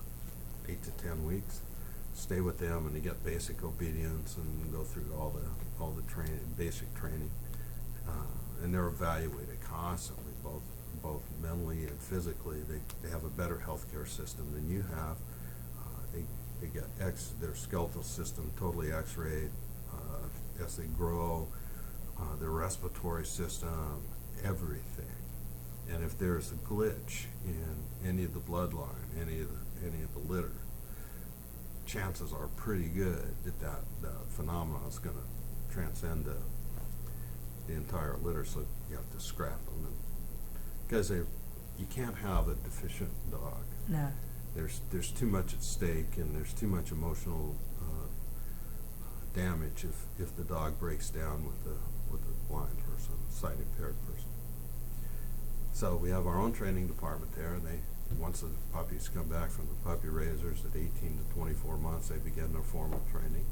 8 to 10 weeks. Stay with them, and they get basic obedience and go through all the training, basic training, and they're evaluated constantly, both mentally and physically. They have a better healthcare system than you have. They get their skeletal system totally X-rayed as they grow. Their respiratory system, everything. And if there's a glitch in any of the bloodline, any of the litter, chances are pretty good that phenomenon is going to transcend the entire litter. So you have to scrap them, because you can't have a deficient dog. No. There's too much at stake, and there's too much emotional damage if the dog breaks down with a blind person, sight impaired person. So we have our own training department there, and once the puppies come back from the puppy raisers at 18 to 24 months, they begin their formal training.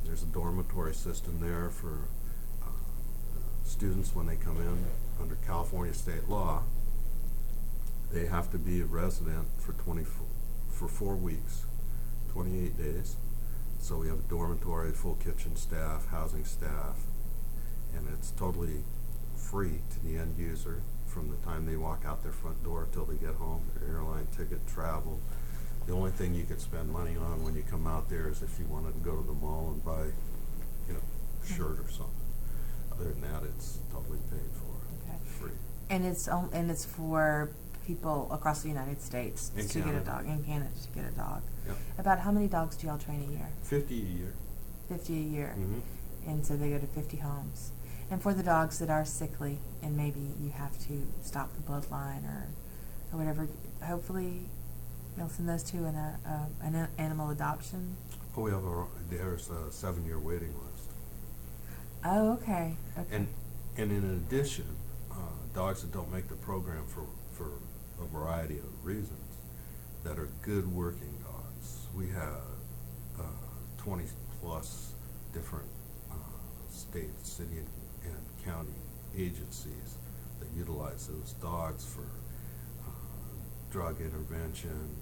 There's a dormitory system there for students when they come in. Under California state law, they have to be a resident for 4 weeks, 28 days. So we have a dormitory, full kitchen staff, housing staff, and it's totally free to the end user from the time they walk out their front door till they get home. Their airline ticket, travel. The only thing you could spend money on when you come out there is if you wanted to go to the mall and buy, a shirt or something. Other than that, it's totally paid for. Okay. It's free. And it's for people across the United States In to Canada. get a dog, in Canada to get a dog. Yep. About how many dogs do y'all train a year? 50 a year. 50 a year. Mm-hmm. And so they go to 50 homes. And for the dogs that are sickly and maybe you have to stop the bloodline or whatever, hopefully you'll send those to an animal adoption. Oh, there's a 7-year waiting list. Oh, okay. And in addition, dogs that don't make the program for a variety of reasons that are good working dogs. We have 20 plus different state, city, and county agencies that utilize those dogs for drug intervention,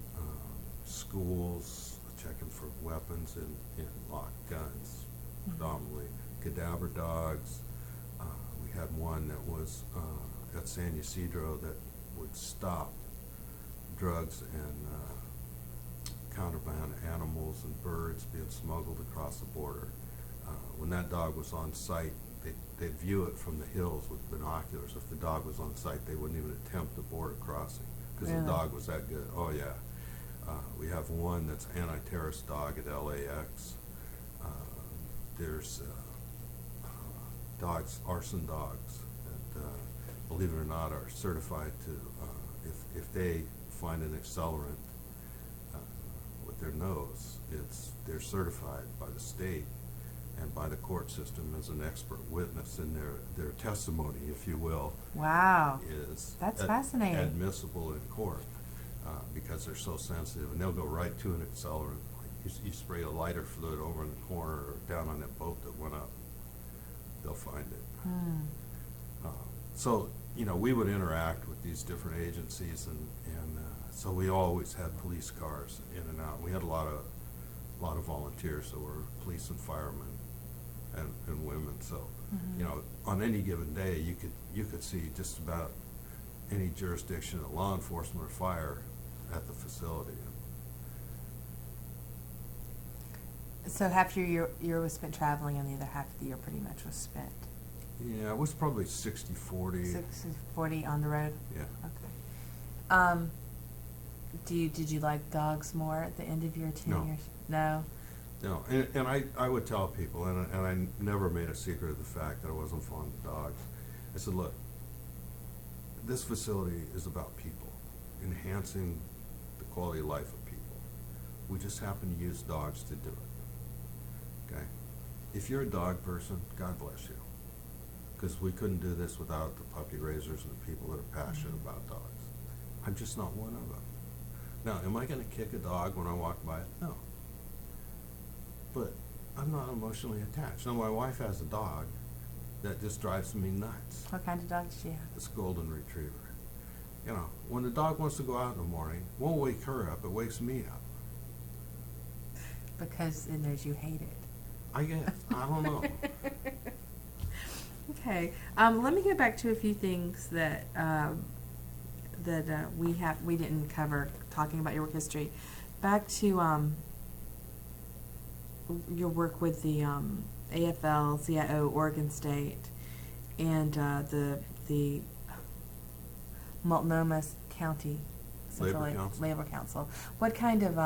schools, checking for weapons and locked guns, predominantly cadaver dogs. We had one that was at San Ysidro that would stop drugs and contraband animals and birds being smuggled across the border. When that dog was on site, they'd view it from the hills with binoculars. If the dog was on site, they wouldn't even attempt the border crossing because Really? the dog was that good. Oh, yeah. We have one that's anti-terrorist dog at LAX. There's dogs, arson dogs, that, believe it or not, are certified to, if they find an accelerant with their nose, they're certified by the state and by the court system as an expert witness, and their testimony, if you will, Wow. is That's fascinating. admissible in court because they're so sensitive, and they'll go right to an accelerant. Like you spray a lighter fluid over in the corner or down on that boat that went up, they'll find it. So we would interact with these different agencies, and so we always had police cars in and out. We had a lot of volunteers that were police and firemen and women. So on any given day, you could see just about any jurisdiction of law enforcement or fire at the facility. So half your year was spent traveling and the other half of the year pretty much was spent. Yeah, it was probably 60-40. 60-40 on the road? Yeah. Okay. Did you like dogs more at the end of your tenure? No. No, and I would tell people, and I never made a secret of the fact that I wasn't fond of dogs. I said, look, this facility is about people, enhancing the quality of life of people. We just happen to use dogs to do it, okay? If you're a dog person, God bless you, because we couldn't do this without the puppy raisers and the people that are passionate about dogs. I'm just not one of them. Now, am I going to kick a dog when I walk by it? No. But I'm not emotionally attached. Now, my wife has a dog that just drives me nuts. What kind of dog does she have? It's a golden retriever. When the dog wants to go out in the morning, it won't wake her up, it wakes me up. Because it knows you hate it. I guess. I don't know. Okay. Let me go back to a few things that we didn't cover talking about your work history. Back to your work with the AFL-CIO Oregon State and the Multnomah County Labor Council. What kind of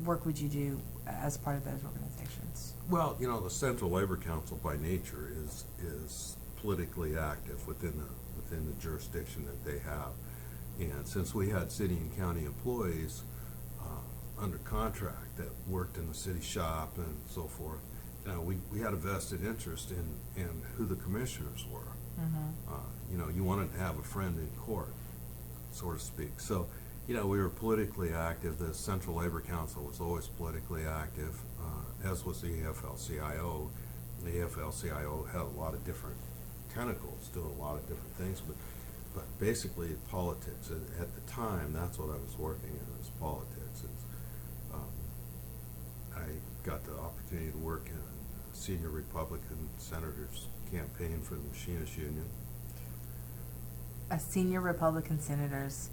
work would you do as part of those organizations? Well, the Central Labor Council by nature is politically active within the jurisdiction that they have. And since we had city and county employees under contract that worked in the city shop and so forth, we had a vested interest in who the commissioners were. You wanted to have a friend in court, so to speak. So, we were politically active. The Central Labor Council was always politically active, as was the AFL-CIO. The AFL-CIO had a lot of different tentacles, doing a lot of different things, but basically politics. At the time, that's what I was working in, was politics. I got the opportunity to work in a senior Republican senator's campaign for the machinist union. a senior Republican senator's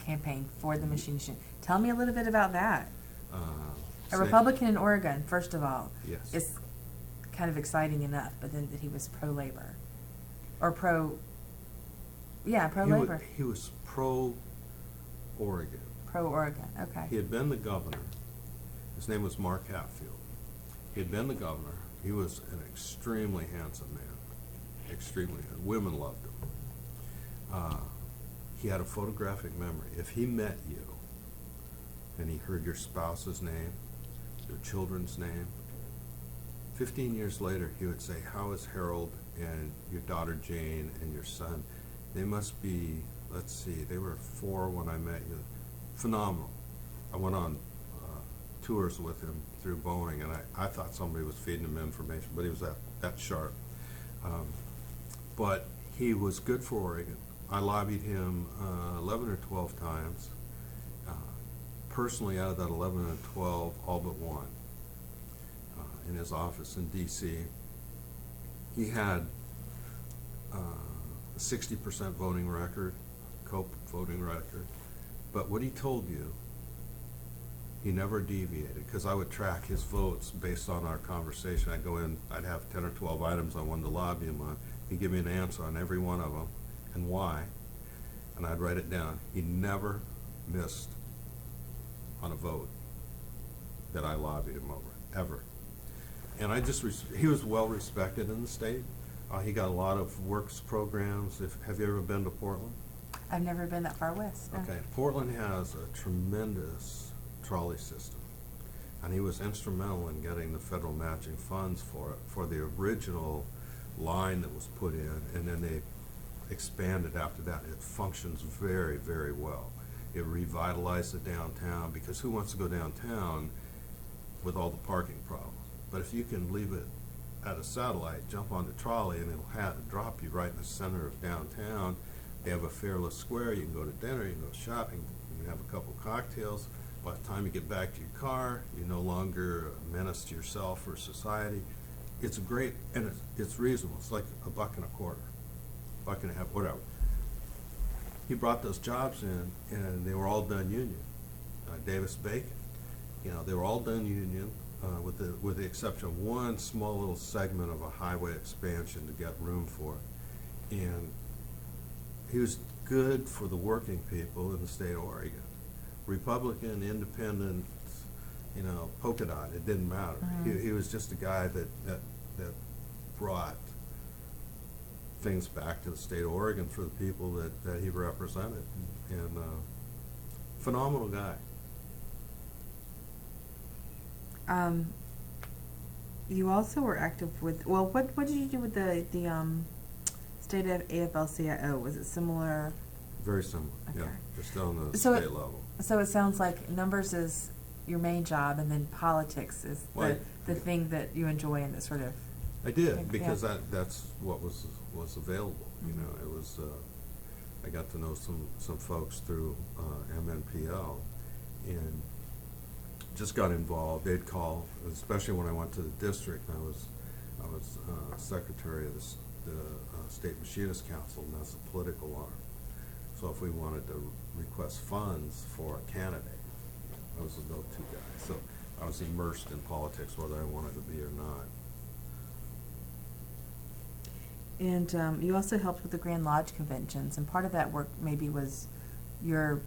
campaign for the machinist union. Tell me a little bit about that. A Republican in Oregon, first of all, Yes. is kind of exciting enough, but then that he was pro-labor. Or pro-labor. He was pro-Oregon. Pro-Oregon, okay. He had been the governor. His name was Mark Hatfield. He had been the governor. He was an extremely handsome man. Extremely. Women loved him. He had a photographic memory. If he met you and he heard your spouse's name, your children's name, 15 years later he would say, how is Harold and your daughter Jane and your son? They must be, let's see, they were 4 when I met you. Phenomenal. I went on tours with him through Boeing, and I thought somebody was feeding him information, but he was that sharp. But he was good for Oregon. I lobbied him 11 or 12 times. Personally, out of that 11 and 12, all but one, in his office in D.C. He had a 60% voting record, COPE voting record. But what he told you, he never deviated, because I would track his votes based on our conversation. I'd go in, I'd have 10 or 12 items I wanted to lobby him on. He'd give me an answer on every one of them and why, and I'd write it down. He never missed on a vote that I lobbied him over, ever. And he was well respected in the state. He got a lot of works programs. Have you ever been to Portland? I've never been that far west. No. Okay, Portland has a tremendous trolley system, and he was instrumental in getting the federal matching funds for the original line that was put in, and then they expanded after that. It functions very, very well. It revitalized the downtown, because who wants to go downtown with all the parking problems? But if you can leave it at a satellite, jump on the trolley, and it'll drop you right in the center of downtown. They have a Fearless Square. You can go to dinner, you can go shopping, you can have a couple cocktails. By the time you get back to your car, you're no longer a menace to yourself or society. It's great, and it's reasonable. It's like $1.25, $1.50, whatever. He brought those jobs in, and they were all done union. Davis-Bacon, they were all done union, with the exception of one small little segment of a highway expansion to get room for it. And he was good for the working people in the state of Oregon. Republican, independent, polka dot, it didn't matter. He was just a guy that brought things back to the state of Oregon for the people that he represented. And phenomenal guy. You also were active with, well, what did you do with the state of AFL-CIO? Was it similar? Very similar, Okay. yeah, just on the So state level. So it sounds like numbers is your main job, and then politics is the thing that you enjoy and that sort of. I did, because yeah. that's what was available. Mm-hmm. It was. I got to know some folks through MNPL, and just got involved. They'd call, especially when I went to the district. I was secretary of the State Machinist Council, and that's a political arm. So if we wanted to request funds for a candidate, I was a go-to guy. So I was immersed in politics, whether I wanted to be or not. And you also helped with the Grand Lodge conventions, and part of that work maybe was your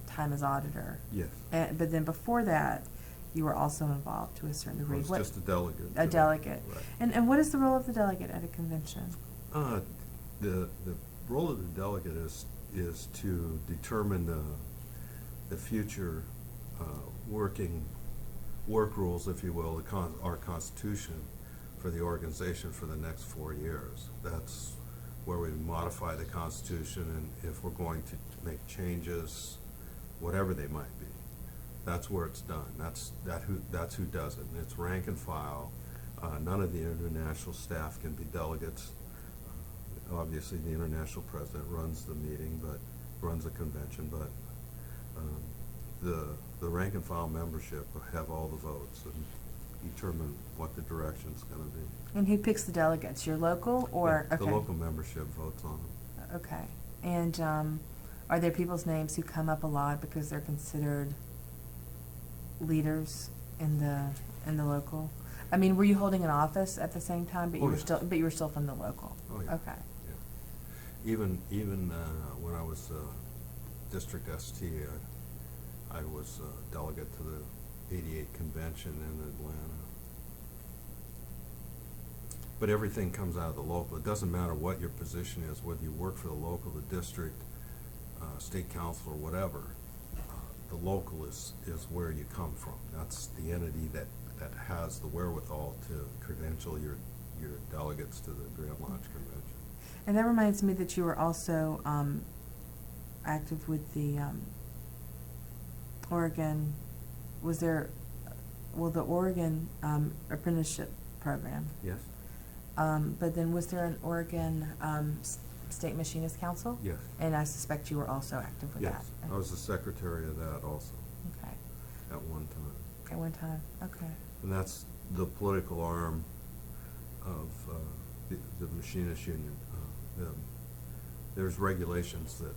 time as auditor. Yes. But then before that, you were also involved to a certain degree. I was just a delegate. A delegate. Right. And what is the role of the delegate at a convention? The role of the delegate is to determine the future work rules, if you will, our Constitution for the organization for the next 4 years. That's where we modify the Constitution, and if we're going to make changes, whatever they might be, that's where it's done. That's who does it. And it's rank and file. None of the international staff can be delegates. Obviously, the international president runs the meeting, but runs the convention. But the rank and file membership have all the votes and determine what the direction's going to be. And who picks the delegates? Your local or Yeah, okay? The local membership votes on them. Okay. And are there people's names who come up a lot because they're considered leaders in the local? I mean, were you holding an office at the same time, but you were still from the local? Oh, yeah. Okay. Yeah. Even when I was district ST, I was delegate to the '88 convention in Atlanta. But everything comes out of the local. It doesn't matter what your position is, whether you work for the local, the district, state council, or whatever. The local is where you come from. That's the entity that has the wherewithal to credential your delegates to the Grand Lodge Convention. And that reminds me that you were also active with the Oregon, the Oregon apprenticeship program. Yes. But then was there an Oregon State Machinist Council? Yes. And I suspect you were also active with that. Yes, I was the secretary of that also. Okay. At one time. At one time, okay. And that's the political arm of the machinist union. There's regulations that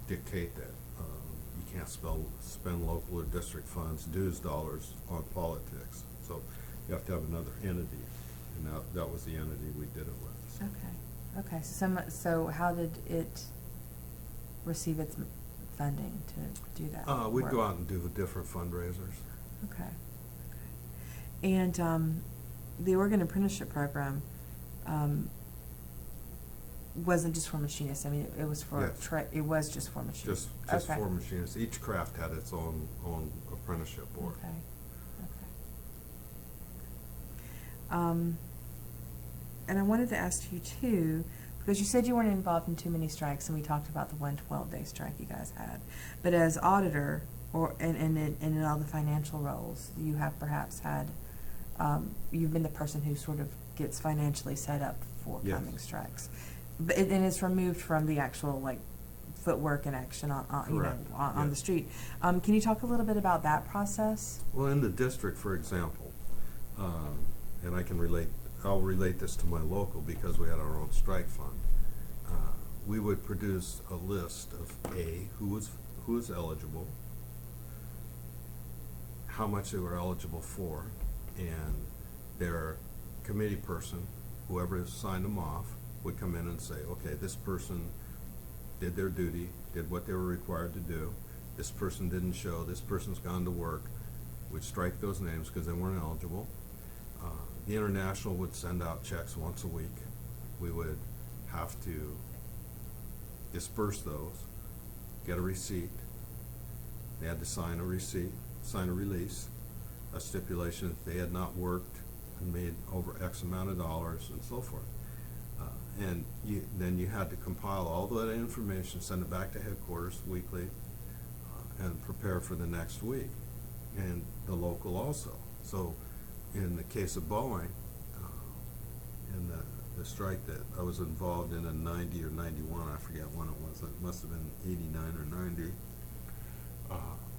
dictate that you can't spend local or district funds, dues dollars on politics. So you have to have another entity, and that was the entity we did it with. So. Okay. So how did it receive its funding to do that? We'd work? go out and do different fundraisers. Okay. And the Oregon Apprenticeship Program wasn't just for machinists. I mean, it was for Yes. it was just for machinists. Just Okay. for machinists. Each craft had its own apprenticeship board. Okay. And I wanted to ask you too, because you said you weren't involved in too many strikes, and we talked about the 112-day strike you guys had. But as auditor, or in all the financial roles, you have perhaps had, you've been the person who sort of gets financially set up for Yes. coming strikes. But and it's removed from the actual footwork and action on Correct. the street. Can you talk a little bit about that process? Well, in the district, for example, and I'll relate this to my local because we had our own strike fund. We would produce a list of who was eligible, how much they were eligible for, and their committee person, whoever signed them off, would come in and say, okay, this person did their duty, did what they were required to do, this person didn't show, this person's gone to work. We'd strike those names because they weren't eligible. The International would send out checks once a week. We would have to disperse those, get a receipt. They had to sign a receipt, sign a release, a stipulation that they had not worked and made over X amount of dollars and so forth. And then you had to compile all that information, send it back to headquarters weekly, and prepare for the next week. And the local also. So in the case of Boeing, in the strike that I was involved in 90 or 91, I forget when it was, it must have been 89 or 90,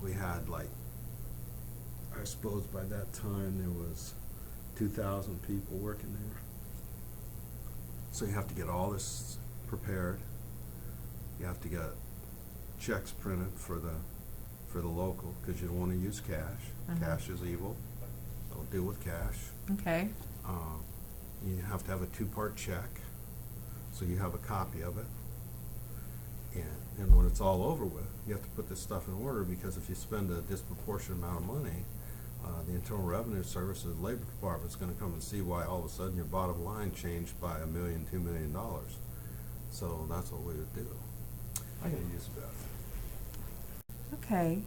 we had I suppose by that time there was 2,000 people working there. So you have to get all this prepared. You have to get checks printed for the local because you don't want to use cash. Mm-hmm. Cash is evil. Don't deal with cash. Okay. You have to have a 2-part check, so you have a copy of it. And when it's all over with, you have to put this stuff in order because if you spend a disproportionate amount of money, the Internal Revenue Service, the Labor Department is going to come and see why all of a sudden your bottom line changed by $1 million, $2 million. So that's what we would do. I can use that. Okay.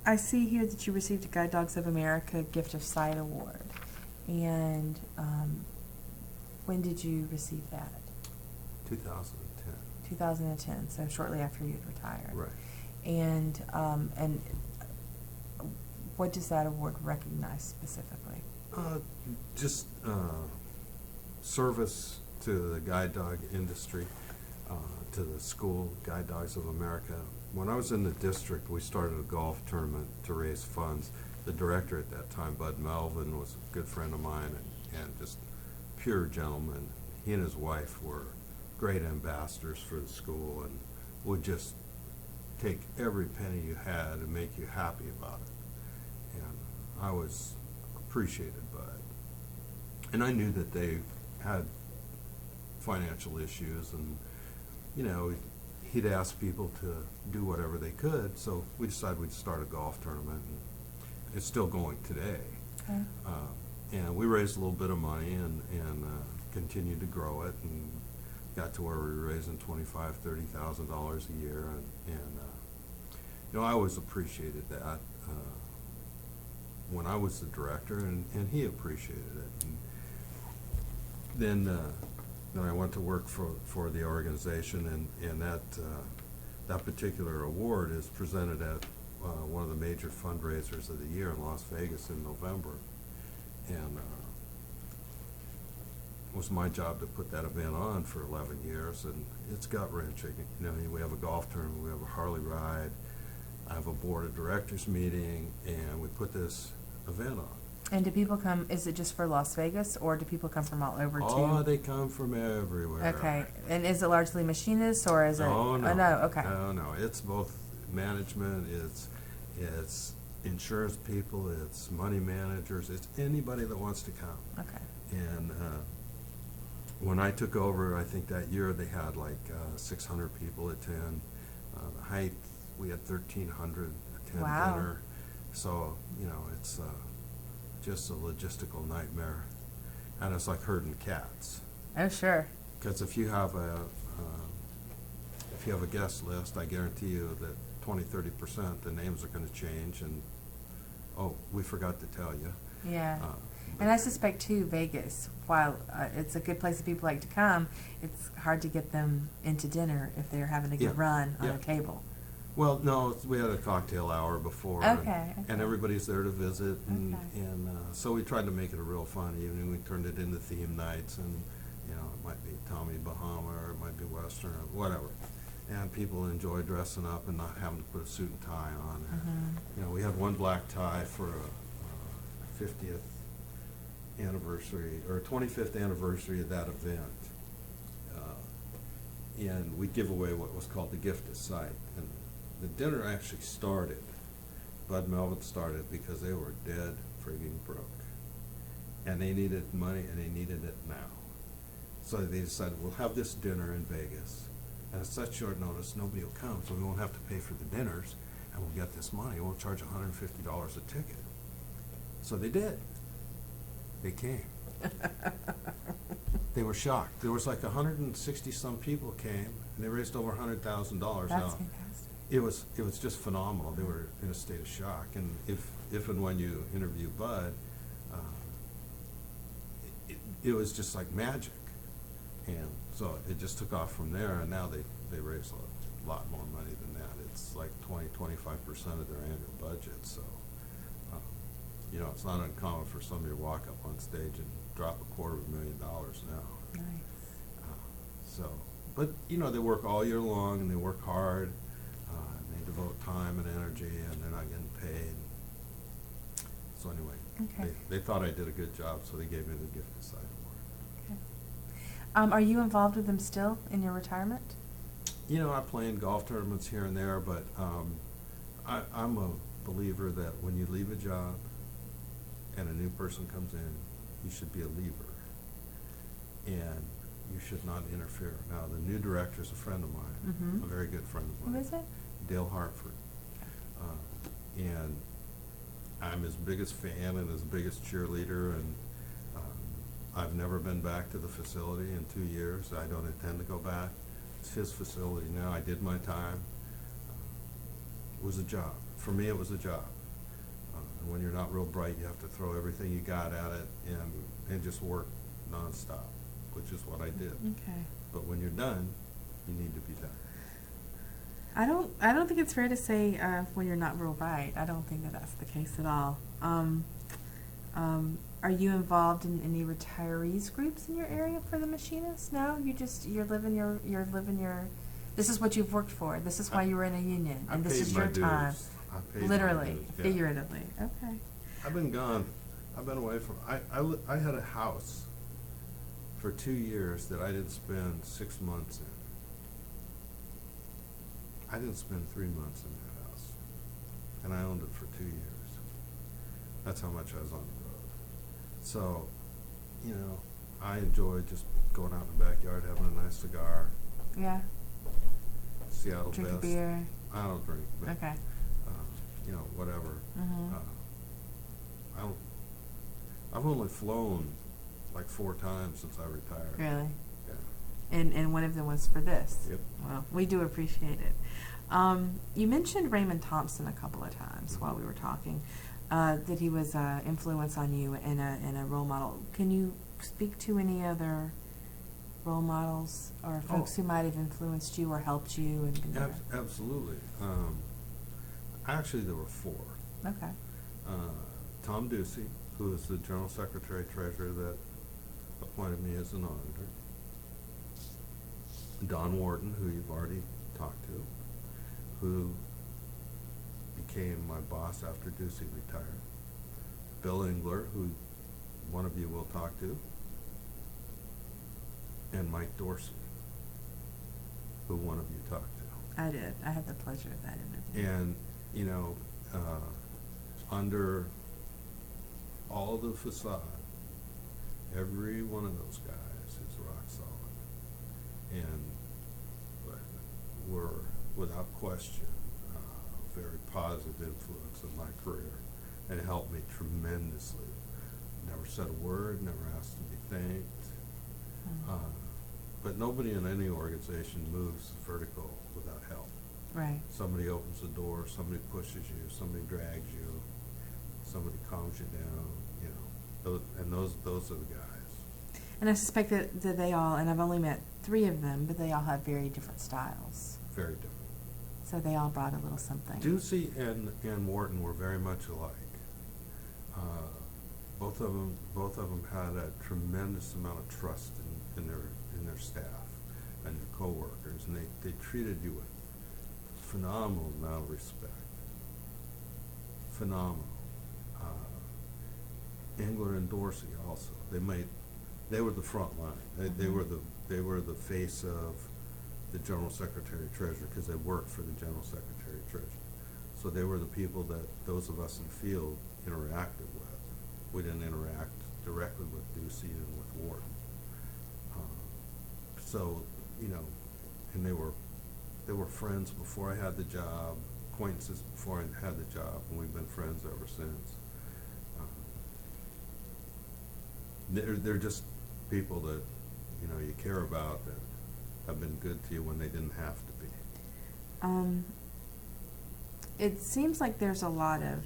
I see here that you received a Guide Dogs of America Gift of Sight Award. And when did you receive that? 2010. 2010, so shortly after you had retired. Right. And what does that award recognize specifically? Just service to the guide dog industry, to the school, Guide Dogs of America. When I was in the district, we started a golf tournament to raise funds. The director at that time, Bud Melvin, was a good friend of mine and just pure gentleman. He and his wife were great ambassadors for the school and would just take every penny you had and make you happy about it. And I was appreciated by it. And I knew that they had financial issues, and, you know, he'd ask people to do whatever they could, so we decided we'd start a golf tournament, and it's still going today. Okay. And we raised a little bit of money and continued to grow it, and got to where we were raising $25,000–$30,000 a year, and you know, I always appreciated that when I was the director, and he appreciated it. And then I went to work for the organization, and that particular award is presented at one of the major fundraisers of the year in Las Vegas in November, and it was my job to put that event on for 11 years, and it's gut-wrenching. You know, we have a golf tournament, we have a Harley ride, I have a board of directors meeting, and we put this event on. And do people come, is it just for Las Vegas, or do people come from all over too? Oh, they come from everywhere. Okay. And is it largely machinists, or is it? No, no. Oh, no, okay. No. It's both management, it's insurance people, it's money managers, it's anybody that wants to come. Okay. And when I took over, I think that year they had like 600 people attend. The height, we had 1,300 attend Wow. dinner. So, you know, it's just a logistical nightmare. And it's like herding cats. Oh, sure. Because if you have a guest list, I guarantee you that 20–30% the names are going to change, and oh, we forgot to tell you. Yeah. And I suspect too, Vegas, while it's a good place that people like to come, it's hard to get them into dinner if they're having a good run on a table. Well, no, we had a cocktail hour before, Okay. and everybody's there to visit, and, Okay. and so we tried to make it a real fun evening. We turned it into theme nights, and you know, it might be Tommy Bahama, or it might be Western, or whatever. And people enjoy dressing up and not having to put a suit and tie on. You know, we had one black tie for a 50th anniversary, or 25th anniversary of that event. And we give away what was called the gift of sight. And the dinner actually started, Bud Melvin started, because they were dead frigging broke. And they needed money, and they needed it now. So they decided, we'll have this dinner in Vegas. And at such short notice, nobody will come, so we won't have to pay for the dinners, and we'll get this money. We'll charge $150 a ticket. So they did. They came. They were shocked. There was like 160-some people came, and they raised over $100,000. That's fantastic. It was just phenomenal. They were in a state of shock. And if and when you interview Bud, it was just like magic. And so it just took off from there, and now they raise a lot more money than that. It's like 20–25% of their annual budget. So, you know, it's not uncommon for somebody to walk up on stage and drop $250,000 now. Nice. So, but you know, they work all year long, and they work hard, and they devote time and energy, and they're not getting paid. So anyway, Okay. they thought I did a good job, so they gave me the gift of sight award. Okay. Are you involved with them still in your retirement? You know, I play in golf tournaments here and there, but I'm a believer that when you leave a job and a new person comes in, you should be a leaver, and you should not interfere. Now, the new director is a friend of mine, a very good friend of mine. Who is it? Dale Hartford. And I'm his biggest fan and his biggest cheerleader, and I've never been back to the facility in 2 years. I don't intend to go back. It's his facility now. I did my time. It was a job. For me, it was a job. And when you're not real bright, you have to throw everything you got at it and just work nonstop, which is what I did. Okay. But when you're done, you need to be done. I don't think it's fair to say when you're not real bright. I don't think that that's the case at all. Are you involved in any retirees groups in your area for the machinists? No, you're living your. This is what you've worked for. This is why you were in a union, and this is your time. I paid my Literally, dues, yeah. figuratively. Okay. I've been gone. I've been away from. I had a house for 2 years that I didn't spend 6 months in. I didn't spend 3 months in that house, and I owned it for 2 years. That's how much I was on the road. So, you know, I enjoy just going out in the backyard, having a nice cigar. Yeah. Seattle Drink a Best. beer. I don't drink, but Okay. you know, whatever. Mhm. I've only flown like 4 times since I retired. Really? Yeah. And one of them was for this. Yep. Well, we do appreciate it. You mentioned Raymond Thompson a couple of times while we were talking, that he was an influence on you and a role model. Can you speak to any other role models or folks who might have influenced you or helped you? And Absolutely. Actually, there were 4. Okay. Tom Busey, who is the General Secretary Treasurer that appointed me as an auditor. Don Wharton, who you've already talked to, who became my boss after Busey retired. Bill Engler, who one of you will talk to. And Mike Dorsey, who one of you talked to. I did. I had the pleasure of that interview. And, you know, under all the facade, every one of those guys is rock solid. And were, without question, very positive influence in my career and helped me tremendously. Never said a word, never asked to be thanked. But nobody in any organization moves vertical without help. Right. Somebody opens the door, somebody pushes you, somebody drags you, somebody calms you down, you know. Those are the guys. And I suspect that they all, and I've only met 3 of them, but they all have very different styles. Very different. So they all brought a little something. Ducey and Wharton were very much alike. Both of them had a tremendous amount of trust in their staff and their coworkers, and they treated you with phenomenal amount of respect. Phenomenal. Engler and Dorsey also. They were the front line. They were the face of the General Secretary Treasurer because they worked for the General Secretary Treasurer. So they were the people that those of us in the field interacted with. We didn't interact directly with Busey and with Wharton. So, you know, and they were friends before I had the job, acquaintances before I had the job, and we've been friends ever since. They're just people that, you know, you care about that have been good to you when they didn't have to be. It seems like there's a lot of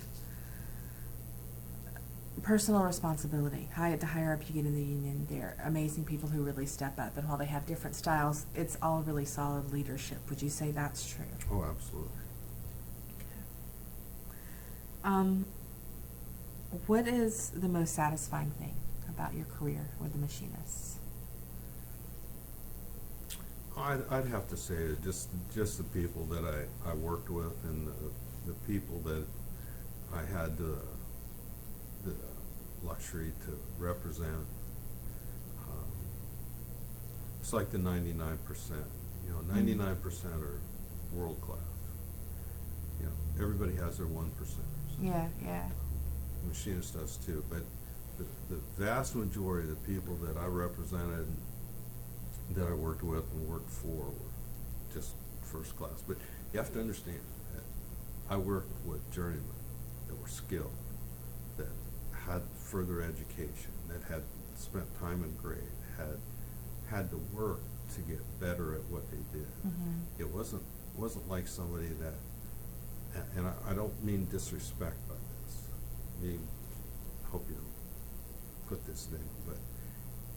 personal responsibility. The higher up you get in the union, they're amazing people who really step up, and while they have different styles, it's all really solid leadership. Would you say that's true? Oh, absolutely. What is the most satisfying thing about your career with the machinists? I'd have to say just the people that I worked with and the people that I had the luxury to represent. It's like the 99%. You know, 99% are world class. You know, everybody has their 1%ers. Yeah, yeah. Machinist does too, but the vast majority of the people that I represented, that I worked with and worked for, were just first class. But you have to understand that I worked with journeymen that were skilled, that had further education, that had spent time in grade, had to work to get better at what they did. Mm-hmm. It wasn't like somebody that, and I don't mean disrespect by this. I mean, I hope you don't put this down, but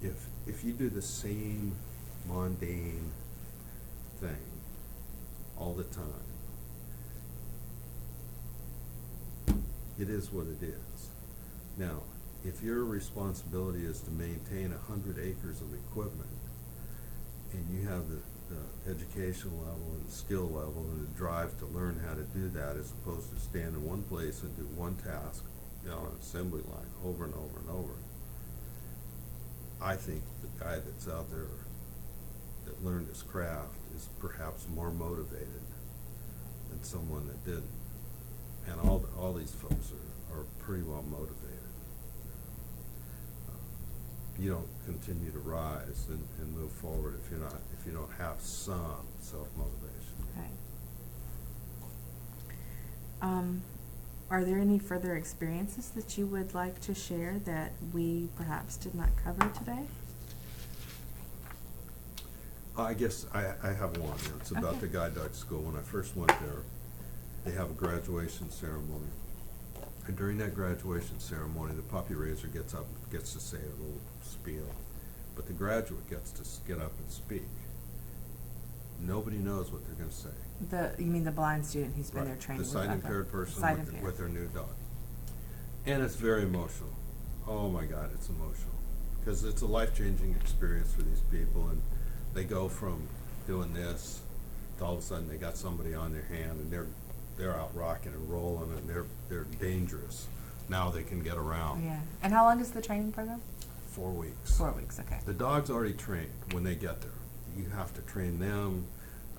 if you do the same mundane thing all the time, it is what it is. Now, if your responsibility is to maintain 100 acres of equipment, and you have the educational level and the skill level and the drive to learn how to do that, as opposed to stand in one place and do one task, you know, on an assembly line over and over and over, I think the guy that's out there that learned his craft is perhaps more motivated than someone that didn't. And all these folks are pretty well motivated. You don't continue to rise and move forward if you don't have some self-motivation. Okay. Are there any further experiences that you would like to share that we perhaps did not cover today? I guess I have one. It's about Okay. the guide dog school. When I first went there, they have a graduation ceremony. And during that graduation ceremony, the puppy raiser gets up and gets to say a little spiel. But the graduate gets to get up and speak. Nobody knows what they're going to say. You mean the blind student who's been Right. there training? The sight impaired person with their new dog. And it's very emotional. Oh my God, it's emotional. Because it's a life-changing experience for these people, and they go from doing this to all of a sudden they got somebody on their hand, and they're out rocking and rolling, and they're dangerous. Now they can get around. Yeah. And how long is the training program? 4 weeks. 4 weeks, okay. The dog's already trained when they get there. You have to train them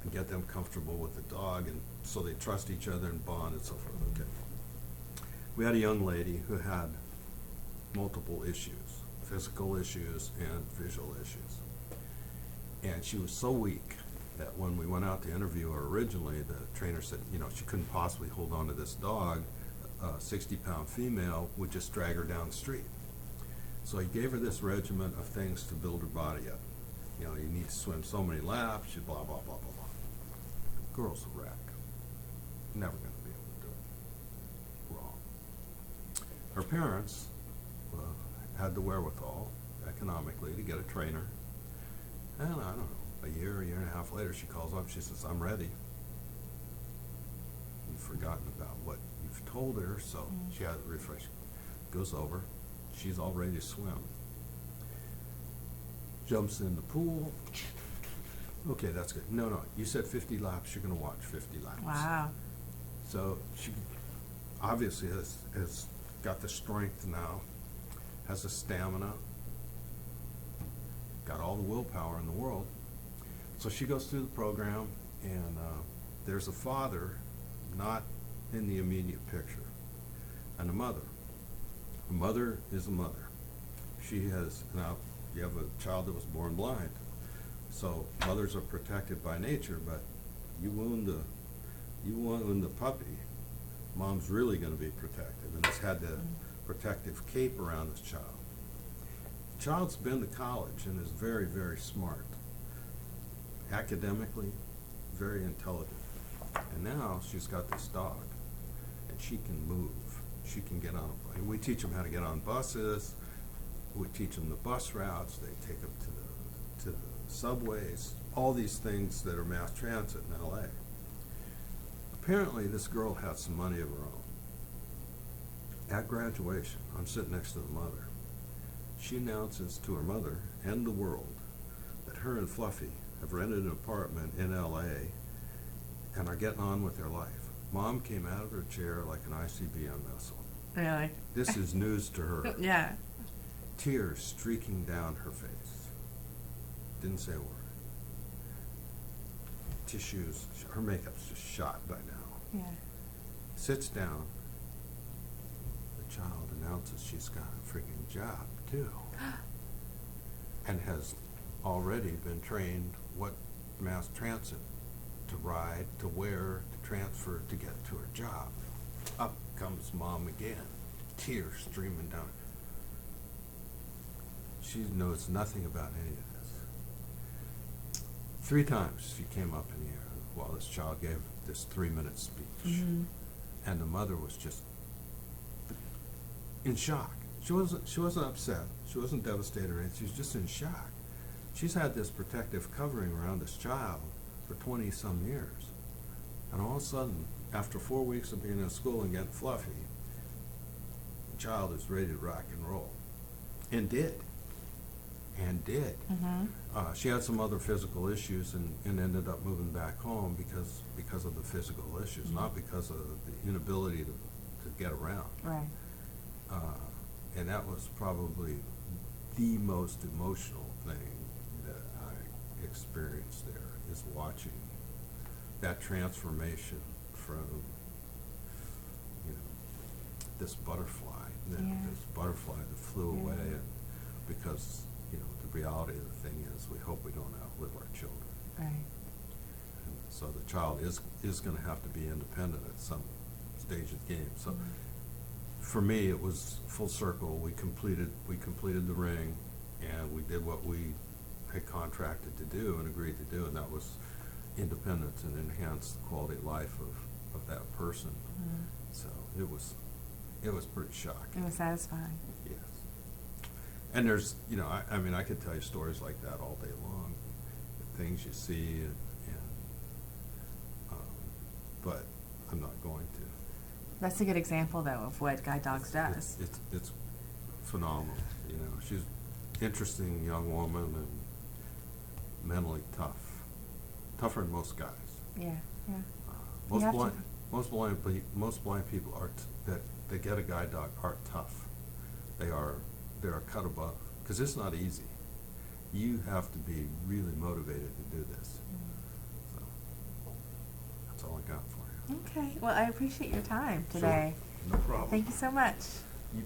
and get them comfortable with the dog, and so they trust each other and bond and so forth. Okay. We had a young lady who had multiple issues, physical issues and visual issues. And she was so weak that when we went out to interview her originally, the trainer said, she couldn't possibly hold on to this dog. A 60-pound female would just drag her down the street. So he gave her this regimen of things to build her body up. You need to swim so many laps, you blah, blah, blah, blah, blah. The girl's a wreck. Never going to be able to do it. Wrong. Her parents had the wherewithal, economically, to get a trainer. And I don't know, a year and a half later, she calls up, she says, I'm ready. You've forgotten about what you've told her, so she had to refresh. Goes over, she's all ready to swim. Jumps in the pool. Okay, that's good. No, you said 50 laps, you're going to watch 50 laps. Wow. So she obviously has got the strength now, has the stamina, got all the willpower in the world. So she goes through the program, and there's a father not in the immediate picture, and a mother. A mother is a mother. She has, now you have a child that was born blind, so mothers are protected by nature, but you wound the puppy, mom's really going to be protective, and has had the protective cape around this child. The child's been to college and is very, very smart. Academically, very intelligent. And now she's got this dog, and she can move. She can get on a bus. We teach them how to get on buses. We teach them the bus routes. They take them to the subways. All these things that are mass transit in LA. Apparently, this girl had some money of her own. At graduation, I'm sitting next to the mother. She announces to her mother and the world that her and Fluffy have rented an apartment in LA and are getting on with their life. Mom came out of her chair like an ICBM missile. Really? This is news to her. Yeah. Tears streaking down her face. Didn't say a word. Tissues, her makeup's just shot by now. Yeah. Sits down. The child announces she's got a freaking job, too. And has already been trained what mass transit to ride, to wear, to transfer, to get to her job. Up comes mom again, tears streaming down. She knows nothing about any of this. 3 times she came up in the air while this child gave this 3-minute speech. And the mother was just in shock. She wasn't upset. She wasn't devastated or anything. She was just in shock. She's had this protective covering around this child for 20-some years. And all of a sudden, after 4 weeks of being in school and getting fluffy, the child is ready to rock and roll. And did. She had some other physical issues and ended up moving back home because of the physical issues, not because of the inability to get around. Right. And that was probably, the most emotional thing that I experienced there is watching that transformation from, you know, this butterfly, Yeah. this butterfly that flew away, and because, you know, the reality of the thing is we hope we don't outlive our children. Right. And so the child is going to have to be independent at some stage of the game. So for me, it was full circle. We completed the ring, and we did what we had contracted to do and agreed to do, and that was independence and enhance the quality of life of that person. So it was pretty shocking. It was satisfying. Yes. And there's, you know, I mean, I could tell you stories like that all day long, things you see, but I'm not going to. That's a good example, though, of what Guide Dogs does. It's phenomenal. You know, she's an interesting young woman and mentally tough, tougher than most guys. Yeah, yeah. Most have blind, to- most blind people that get a guide dog are tough. They're a cut above, because it's not easy. You have to be really motivated to do this. So that's all I got for you. Okay. Well, I appreciate your time today. Sure. No problem. Thank you so much. You-